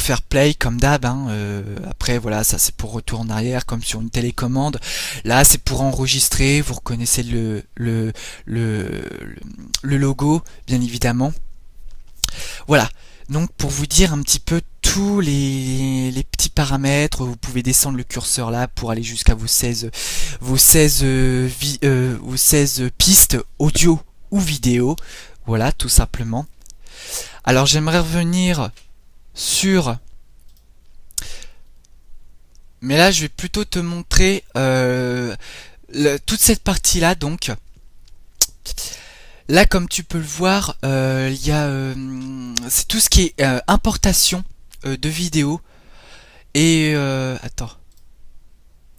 faire play comme d'hab, hein. Après voilà, ça c'est pour retour en arrière comme sur une télécommande. Là c'est pour enregistrer, vous reconnaissez le logo bien évidemment. Voilà, donc pour vous dire un petit peu tous les petits paramètres, vous pouvez descendre le curseur là pour aller jusqu'à vos 16 pistes audio ou vidéo. Voilà, tout simplement. Alors j'aimerais revenir sur... Mais là je vais plutôt te montrer toute cette partie là. Donc là comme tu peux le voir, il y a c'est tout ce qui est importation de vidéos. Et attends.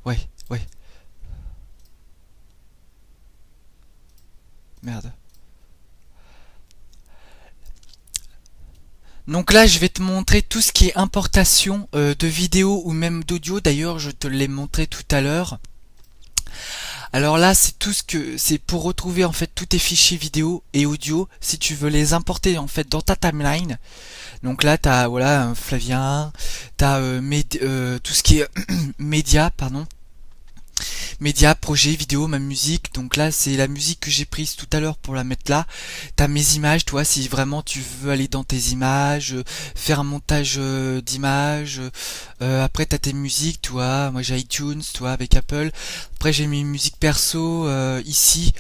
Ouais. Merde. Donc là, je vais te montrer tout ce qui est importation de vidéos ou même d'audio. D'ailleurs, je te l'ai montré tout à l'heure. Alors là, c'est tout ce que c'est pour retrouver en fait tous tes fichiers vidéo et audio si tu veux les importer en fait dans ta timeline. Donc là, t'as voilà Flavien, t'as tout ce qui est média, pardon. Média, projet, vidéo, ma musique. Donc là c'est la musique que j'ai prise tout à l'heure pour la mettre là. T'as mes images, toi, si vraiment tu veux aller dans tes images, faire un montage d'images. Après t'as tes musiques, toi. Moi j'ai iTunes, toi, avec Apple. Après j'ai mes musiques perso ici.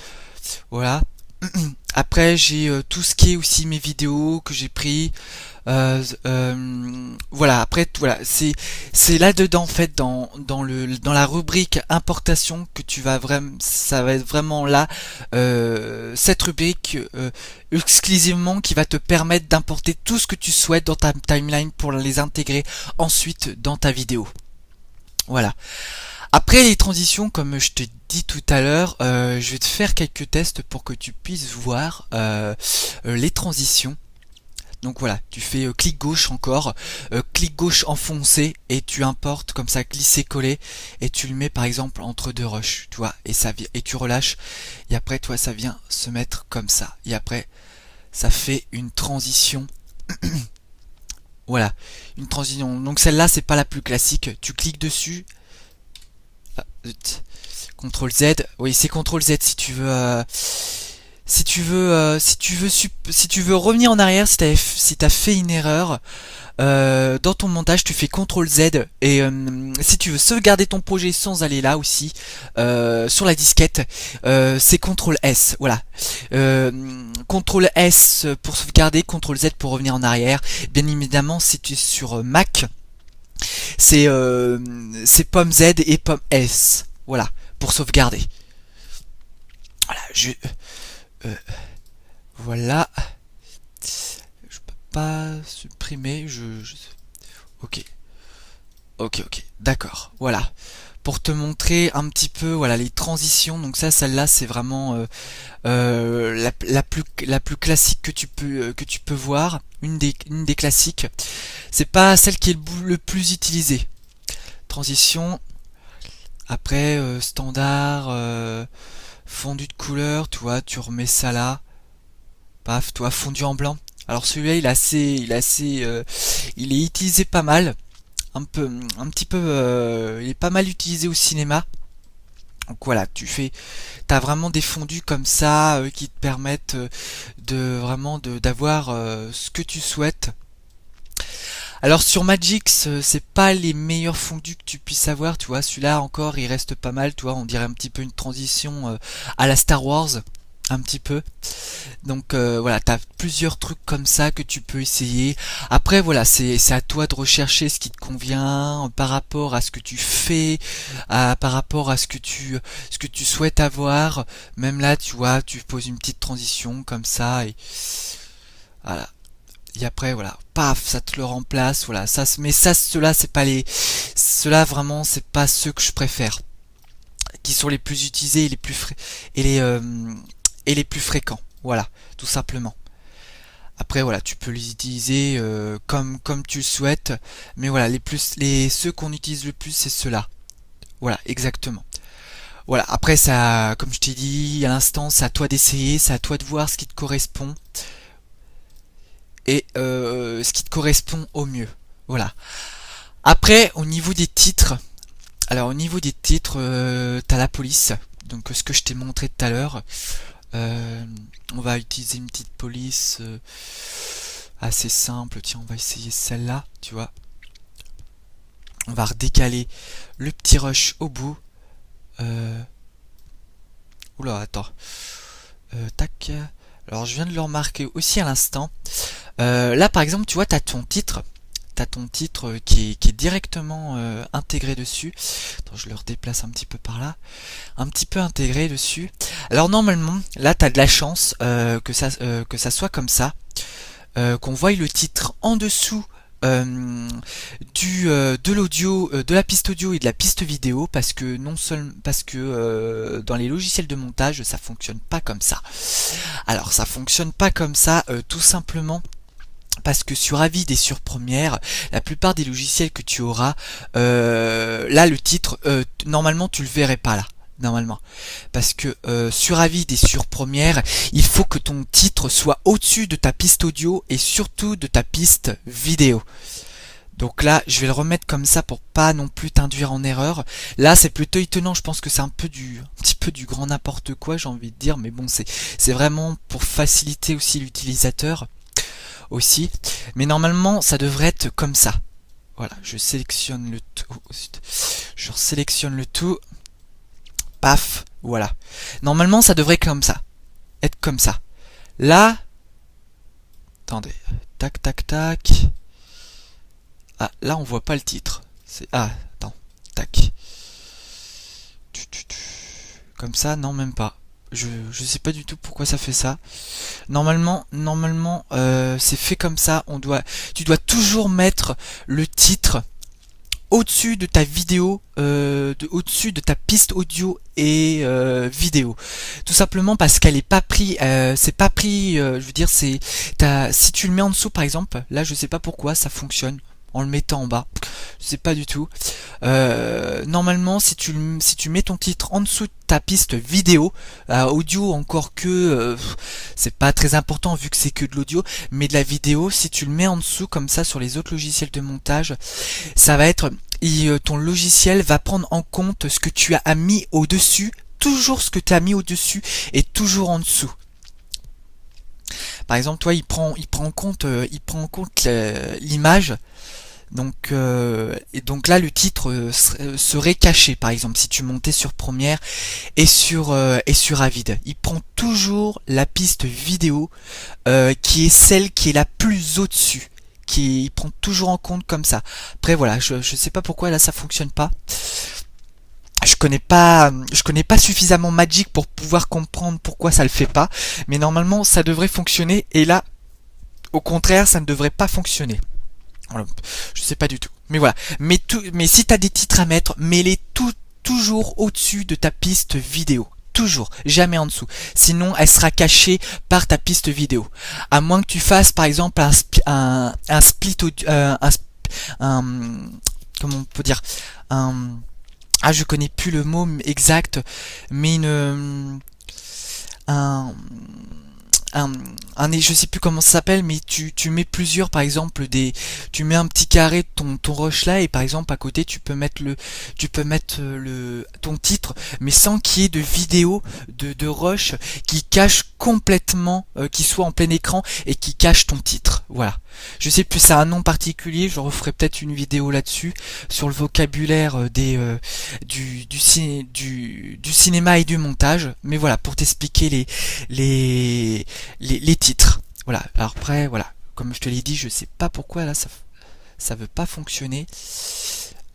Voilà. Après j'ai tout ce qui est aussi mes vidéos que j'ai pris. Voilà, après voilà, c'est là dedans en fait dans la rubrique importation que tu vas vraiment, ça va être vraiment là cette rubrique exclusivement qui va te permettre d'importer tout ce que tu souhaites dans ta timeline pour les intégrer ensuite dans ta vidéo. Voilà. Après les transitions, comme je te dis tout à l'heure, je vais te faire quelques tests pour que tu puisses voir les transitions. Donc voilà, tu fais clic gauche encore, clic gauche enfoncé et tu importes comme ça, glisser-coller et tu le mets par exemple entre deux rushs, tu vois, et tu relâches et après toi ça vient se mettre comme ça et après ça fait une transition. Voilà, une transition. Donc celle-là c'est pas la plus classique, tu cliques dessus. CTRL Z, oui c'est CTRL Z si tu veux si tu veux revenir en arrière, si t'as fait une erreur dans ton montage, tu fais CTRL Z et si tu veux sauvegarder ton projet sans aller là aussi sur la disquette, c'est CTRL S, voilà. CTRL S pour sauvegarder, CTRL Z pour revenir en arrière. Bien évidemment, si tu es sur Mac, c'est pomme Z et pomme S, voilà, pour sauvegarder. Voilà, voilà, je peux pas supprimer, ok, d'accord, voilà, pour te montrer un petit peu, voilà, les transitions. Donc ça, celle-là, c'est vraiment la plus classique que tu peux voir, une des classiques. C'est pas celle qui est le plus utilisée. Transition. Après standard, fondu de couleur, tu vois, tu remets ça là. Paf, toi, fondu en blanc. Alors celui-là, il est utilisé pas mal, un petit peu, il est pas mal utilisé au cinéma. Donc voilà, t'as vraiment des fondus comme ça qui te permettent d'avoir ce que tu souhaites. Alors sur Magix, c'est pas les meilleurs fondus que tu puisses avoir, tu vois, celui-là encore il reste pas mal, tu vois, on dirait un petit peu une transition à la Star Wars, un petit peu. Donc voilà, t'as plusieurs trucs comme ça que tu peux essayer. Après voilà, c'est à toi de rechercher ce qui te convient par rapport à ce que tu fais, par rapport à ce que tu souhaites avoir. Même là, tu vois, tu poses une petite transition comme ça et voilà. Et après voilà, paf, ça te le remplace, voilà, mais ceux-là c'est pas ceux-là vraiment c'est pas ceux que je préfère, qui sont les plus utilisés et les plus fréquents, voilà, tout simplement. Après voilà, tu peux les utiliser comme tu le souhaites, mais voilà, ceux qu'on utilise le plus c'est ceux-là, voilà, exactement. Voilà, après ça, comme je t'ai dit à l'instant, c'est à toi d'essayer, c'est à toi de voir ce qui te correspond. Et ce qui te correspond au mieux. Voilà. Après, au niveau des titres, alors au niveau des titres, t'as la police, donc ce que je t'ai montré tout à l'heure. On va utiliser une petite police assez simple. Tiens, on va essayer celle-là, tu vois. On va redécaler le petit rush au bout. Oula, attends. Tac. Alors je viens de le remarquer aussi à l'instant. Là par exemple tu vois t'as ton titre qui est directement intégré dessus. Attends, je le redéplace un petit peu par là, un petit peu intégré dessus. Alors normalement là t'as de la chance que ça soit comme ça, qu'on voie le titre en dessous de l'audio, de la piste audio et de la piste vidéo, parce que dans les logiciels de montage ça fonctionne pas comme ça. Alors ça fonctionne pas comme ça tout simplement parce que sur Avid et sur Premiere, la plupart des logiciels que tu auras, là le titre, normalement tu le verrais pas là. Normalement, parce que sur Avid et sur Premiere, il faut que ton titre soit au-dessus de ta piste audio et surtout de ta piste vidéo. Donc là, je vais le remettre comme ça pour pas non plus t'induire en erreur. Là, c'est plutôt étonnant. Je pense que c'est un petit peu du grand n'importe quoi, j'ai envie de dire. Mais bon, c'est vraiment pour faciliter aussi l'utilisateur aussi. Mais normalement, ça devrait être comme ça. Voilà, je sélectionne le tout. Je sélectionne le tout. Paf, voilà. Normalement, ça devrait être comme ça. être comme ça. Là, attendez, tac, tac, tac. Ah, là, on voit pas le titre. Ah, attends, tac. Comme ça, non, même pas. Je sais pas du tout pourquoi ça fait ça. Normalement, c'est fait comme ça. Tu dois toujours mettre le titre au-dessus de ta vidéo, au-dessus de ta piste audio et vidéo. Tout simplement parce qu'elle est pas pris, c'est pas pris. Je veux dire, si tu le mets en dessous, par exemple, là, je sais pas pourquoi ça fonctionne. En le mettant en bas, je sais pas du tout. Normalement, si tu mets ton titre en dessous de ta piste vidéo, audio encore que c'est pas très important vu que c'est que de l'audio, mais de la vidéo, si tu le mets en dessous comme ça sur les autres logiciels de montage, ça va être ton logiciel va prendre en compte ce que tu as mis au-dessus, toujours ce que tu as mis au-dessus et toujours en dessous. Par exemple, toi, il prend en compte l'image. Donc là le titre serait caché, par exemple si tu montais sur Premiere et sur Avid. Il prend toujours la piste vidéo qui est celle qui est la plus au-dessus. Il prend toujours en compte comme ça. Après voilà, je sais pas pourquoi là ça fonctionne pas. Je connais pas suffisamment Magic pour pouvoir comprendre pourquoi ça le fait pas, mais normalement ça devrait fonctionner et là au contraire ça ne devrait pas fonctionner. Voilà. Je sais pas du tout. Mais voilà. Mais si tu as des titres à mettre, mets-les toujours au-dessus de ta piste vidéo. Toujours. Jamais en dessous. Sinon, elle sera cachée par ta piste vidéo. À moins que tu fasses, par exemple, un split audio, comment on peut dire, je connais plus le mot exact, mais je sais plus comment ça s'appelle, mais tu mets plusieurs, par exemple tu mets un petit carré de ton rush là et par exemple à côté tu peux mettre ton titre, mais sans qu'il y ait de vidéo de rush qui cache complètement, qui soit en plein écran et qui cache ton titre. Voilà. Je sais plus, ça a un nom particulier, je referai peut-être une vidéo là-dessus sur le vocabulaire du cinéma et du montage, mais voilà, pour t'expliquer les titres. Voilà. Alors après, voilà, comme je te l'ai dit, je sais pas pourquoi là ça veut pas fonctionner.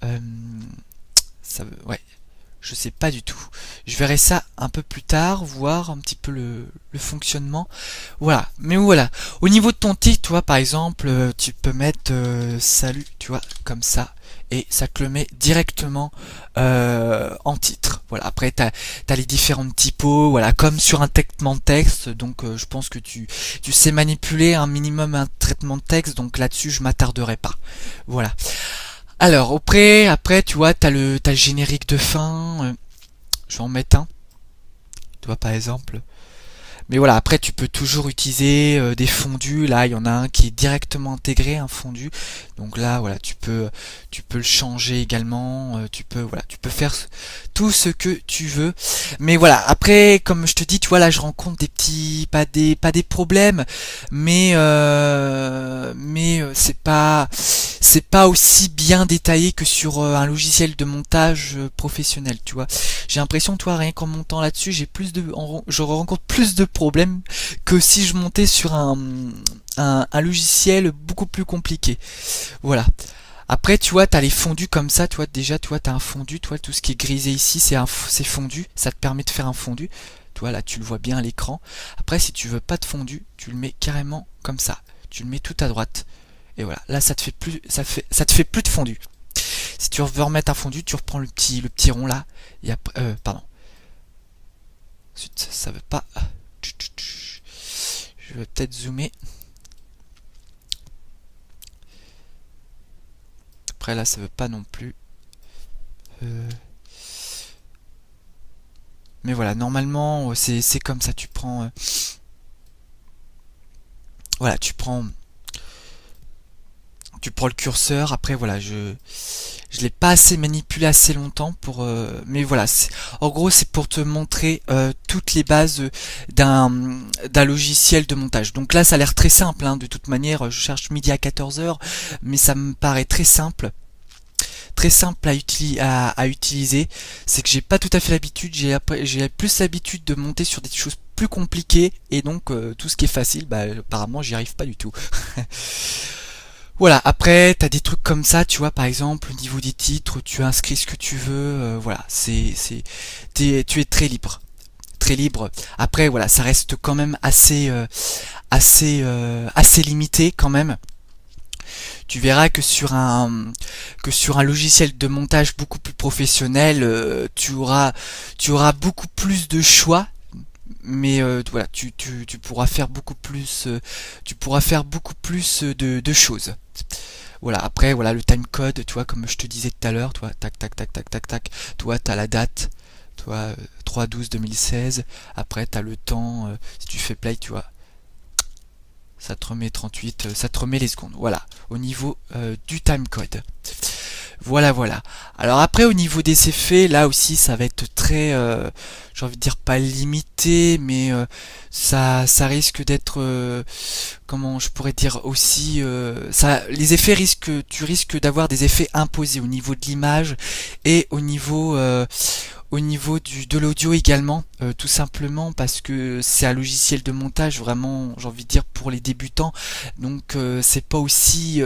Ouais, je sais pas du tout. Je verrai ça un peu plus tard, voir un petit peu le fonctionnement. Voilà. Mais voilà. Au niveau de ton titre, tu vois, par exemple, tu peux mettre salut, tu vois, comme ça. Et ça te le met directement en titre. Voilà. Après, t'as les différentes typos, voilà, comme sur un traitement de texte. Donc, je pense que tu sais manipuler un minimum un traitement de texte. Donc là-dessus, je m'attarderai pas. Voilà. Alors, après, tu vois, t'as le générique de fin. Je vais en mettre un. Tu vois, par exemple. Mais voilà, après tu peux toujours utiliser des fondus. Là, il y en a un qui est directement intégré, un fondu. Donc là, voilà, tu peux le changer également. Tu peux faire tout ce que tu veux. Mais voilà, après, comme je te dis, tu vois, là, je rencontre des petits, pas des problèmes, mais c'est pas aussi bien détaillé que sur un logiciel de montage professionnel, tu vois. J'ai l'impression, toi, rien qu'en montant là-dessus, je rencontre plus de problèmes que si je montais sur un logiciel beaucoup plus compliqué. Voilà. Après, tu vois, t'as les fondus comme ça, tu vois, déjà, tu vois, t'as un fondu, tu vois, tout ce qui est grisé ici, c'est fondu, ça te permet de faire un fondu. Tu vois, là, tu le vois bien à l'écran. Après, si tu veux pas de fondu, tu le mets carrément comme ça. Tu le mets tout à droite. Et voilà, là, ça te fait plus de fondu. Si tu veux remettre un fondu, tu reprends le petit rond là. Et après, pardon. Ensuite, ça veut pas. Je vais peut-être zoomer. Après là, ça veut pas non plus. Mais voilà, normalement, c'est comme ça. Tu prends. Voilà, tu prends le curseur. Après voilà, je l'ai pas assez manipulé assez longtemps pour mais voilà, en gros c'est pour te montrer toutes les bases d'un logiciel de montage. Donc là ça a l'air très simple, hein. De toute manière je cherche midi à 14h, mais ça me paraît très simple à utiliser. C'est que j'ai pas tout à fait l'habitude, j'ai plus l'habitude de monter sur des choses plus compliqué, et donc tout ce qui est facile, bah, apparemment j'y arrive pas du tout. Voilà, après t'as des trucs comme ça, tu vois, par exemple au niveau des titres, tu inscris ce que tu veux, voilà, tu es très libre. Très libre. Après voilà, ça reste quand même assez limité quand même. Tu verras que sur un logiciel de montage beaucoup plus professionnel, tu auras beaucoup plus de choix, mais voilà, tu pourras faire beaucoup plus de choses. Voilà, après voilà le timecode, tu vois, comme je te disais tout à l'heure, tu vois, tac tac tac tac tac tac, tu vois, t'as la date, tu vois, 3/12/2016, après t'as le temps, si tu fais play, tu vois, ça te remet 38, ça te remet les secondes, voilà, au niveau du timecode. Voilà. Alors après, au niveau des effets, là aussi, ça va être très, j'ai envie de dire pas limité, mais ça risque d'être, comment je pourrais dire aussi, les effets tu risques d'avoir des effets imposés au niveau de l'image et au niveau de l'audio également, tout simplement parce que c'est un logiciel de montage vraiment, j'ai envie de dire, pour les débutants, donc c'est pas aussi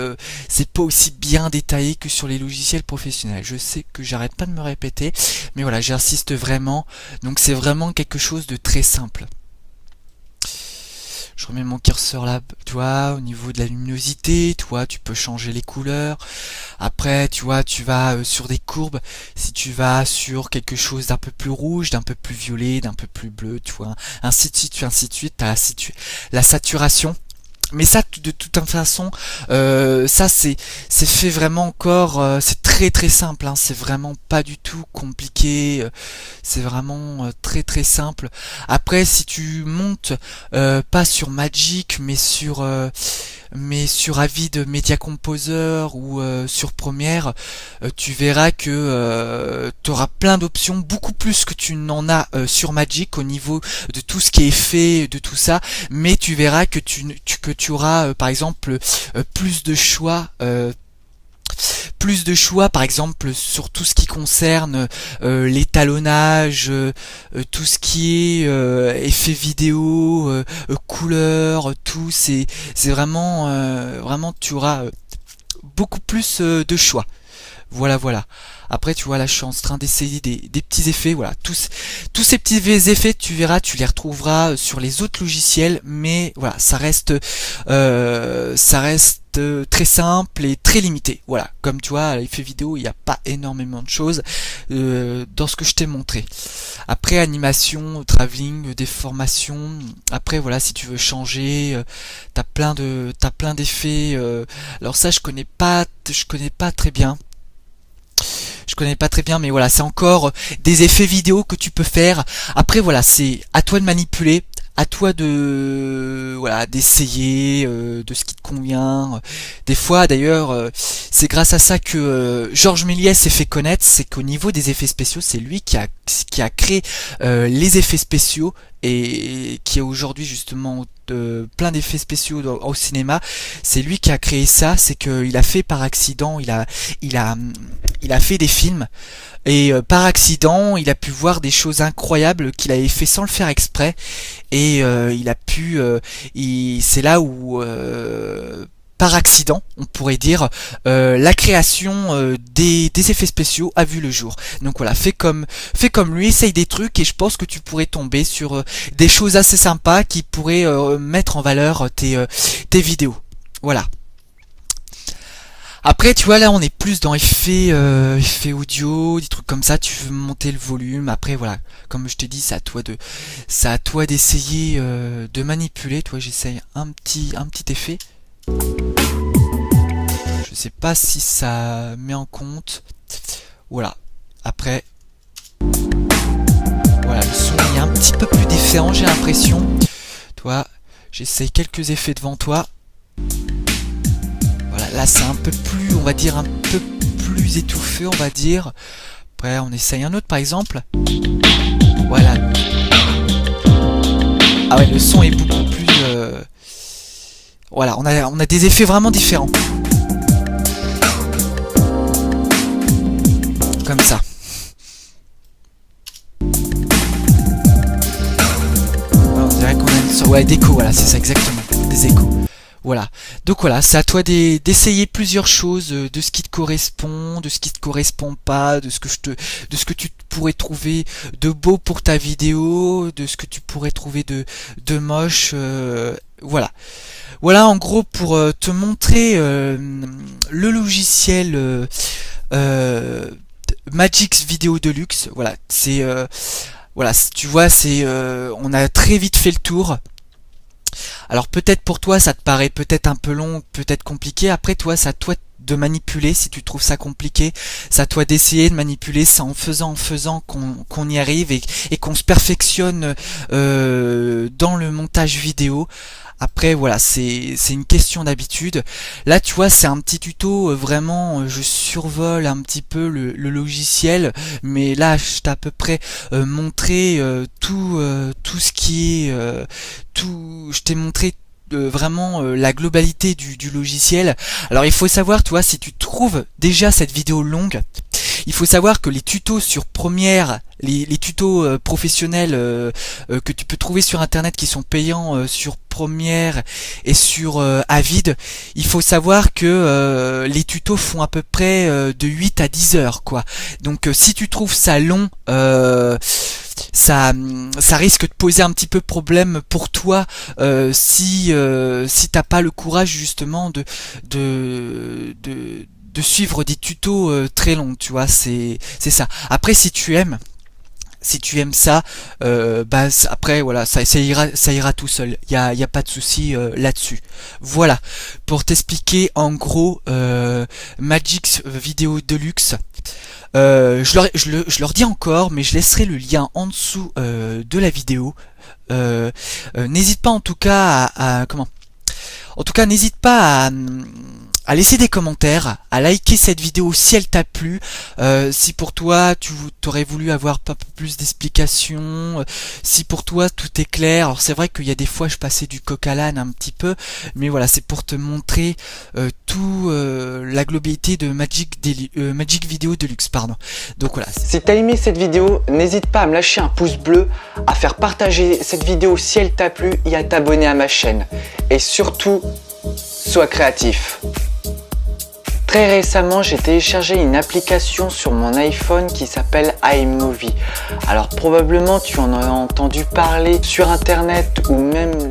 bien détaillé que sur les logiciels professionnels. Je sais que j'arrête pas de me répéter, mais voilà, j'insiste vraiment, donc c'est vraiment quelque chose de très simple. Je remets mon curseur là, tu vois, au niveau de la luminosité, tu vois, tu peux changer les couleurs. Après, tu vois, tu vas sur des courbes. Si tu vas sur quelque chose d'un peu plus rouge, d'un peu plus violet, d'un peu plus bleu, tu vois, ainsi de suite, t'as la saturation. Mais ça, de toute façon, ça c'est fait vraiment encore, c'est très très simple, hein, c'est vraiment pas du tout compliqué, c'est vraiment très très simple. Après, si tu montes pas sur Magic, mais sur Avid Media Composer ou sur Premiere, tu verras que tu auras plein d'options, beaucoup plus que tu n'en as sur Magic au niveau de tout ce qui est fait, de tout ça, mais tu verras que tu auras par exemple plus de choix par exemple sur tout ce qui concerne l'étalonnage, tout ce qui est effets vidéo, couleurs, tout, c'est vraiment tu auras beaucoup plus de choix. Voilà. Après, tu vois, là, je suis en train d'essayer des petits effets. Voilà, tous ces petits effets, tu verras, tu les retrouveras sur les autres logiciels. Mais voilà, ça reste très simple et très limité. Voilà, comme tu vois, à l'effet vidéo, il n'y a pas énormément de choses dans ce que je t'ai montré. Après, animation, travelling, déformation. Après, voilà, si tu veux changer, t'as plein d'effets. Alors ça, je connais pas très bien. Mais voilà, c'est encore des effets vidéo que tu peux faire. Après voilà, c'est à toi de manipuler, à toi de d'essayer de ce qui te convient. Des fois d'ailleurs, c'est grâce à ça que Georges Méliès s'est fait connaître, c'est qu'au niveau des effets spéciaux, c'est lui qui a créé les effets spéciaux et qui est aujourd'hui justement plein d'effets spéciaux au cinéma. C'est lui qui a créé ça, c'est qu'il a fait par accident, il a fait des films et par accident il a pu voir des choses incroyables qu'il avait fait sans le faire exprès et c'est là où par accident, on pourrait dire, la création des effets spéciaux a vu le jour. Donc voilà, fais comme lui, essaye des trucs et je pense que tu pourrais tomber sur des choses assez sympas qui pourraient mettre en valeur tes vidéos. Voilà. Après, tu vois, là, on est plus dans effet audio, des trucs comme ça. Tu veux monter le volume. Après, voilà, comme je t'ai dit, c'est à toi d'essayer de manipuler. Tu vois, j'essaye un petit effet. Je sais pas si ça met en compte. Voilà. Après, voilà, le son est un petit peu plus différent, j'ai l'impression. Toi, j'essaye quelques effets devant toi. Voilà, là c'est un peu plus, on va dire, un peu plus étouffé, on va dire. Après, on essaye un autre, par exemple. Voilà. Ah ouais, le son est beaucoup plus... Voilà, on a des effets vraiment différents. Comme ça. ouais, d'écho, voilà, c'est ça exactement, des échos. Voilà, donc voilà, c'est à toi d'essayer plusieurs choses, de ce qui te correspond, de ce qui te correspond pas, de ce que tu pourrais trouver de beau pour ta vidéo, de ce que tu pourrais trouver de moche, voilà. Voilà en gros pour te montrer le logiciel Magix Video Deluxe. Voilà, c'est voilà, tu vois, c'est on a très vite fait le tour. Alors peut-être pour toi ça te paraît peut-être un peu long, peut-être compliqué. Après toi, c'est à toi de manipuler si tu trouves ça compliqué. C'est à toi d'essayer de manipuler. C'est en faisant qu'on y arrive et qu'on se perfectionne dans le montage vidéo. Après voilà, c'est une question d'habitude. Là tu vois, c'est un petit tuto, vraiment je survole un petit peu le logiciel, mais là je t'ai à peu près montré tout ce qui est je t'ai montré vraiment la globalité du logiciel. Alors il faut savoir, tu vois, si tu trouves déjà cette vidéo longue, il faut savoir que les tutos sur Premiere, les tutos professionnels que tu peux trouver sur internet qui sont payants sur Premiere et sur Avid, il faut savoir que les tutos font à peu près de 8 à 10 heures quoi. Donc si tu trouves ça long, ça risque de poser un petit peu problème pour toi si t'as pas le courage justement de suivre des tutos très longs, tu vois, c'est ça. Après si tu aimes ça, bah après voilà, ça ira tout seul. Y a pas de souci là-dessus. Voilà pour t'expliquer en gros Magix Video Deluxe. Je leur dis encore, mais je laisserai le lien en dessous de la vidéo. N'hésite pas en tout cas n'hésite pas à laisser des commentaires, à liker cette vidéo si elle t'a plu, si pour toi tu aurais voulu avoir un peu plus d'explications, si pour toi tout est clair. Alors c'est vrai qu'il y a des fois je passais du coq à l'âne un petit peu, mais voilà, c'est pour te montrer tout la globalité de Magix Video Deluxe, pardon. Donc voilà. Si t'as aimé cette vidéo, n'hésite pas à me lâcher un pouce bleu, à faire partager cette vidéo si elle t'a plu et à t'abonner à ma chaîne. Et surtout, sois créatif. Très récemment, j'ai téléchargé une application sur mon iPhone qui s'appelle iMovie. Alors probablement tu en as entendu parler sur internet ou même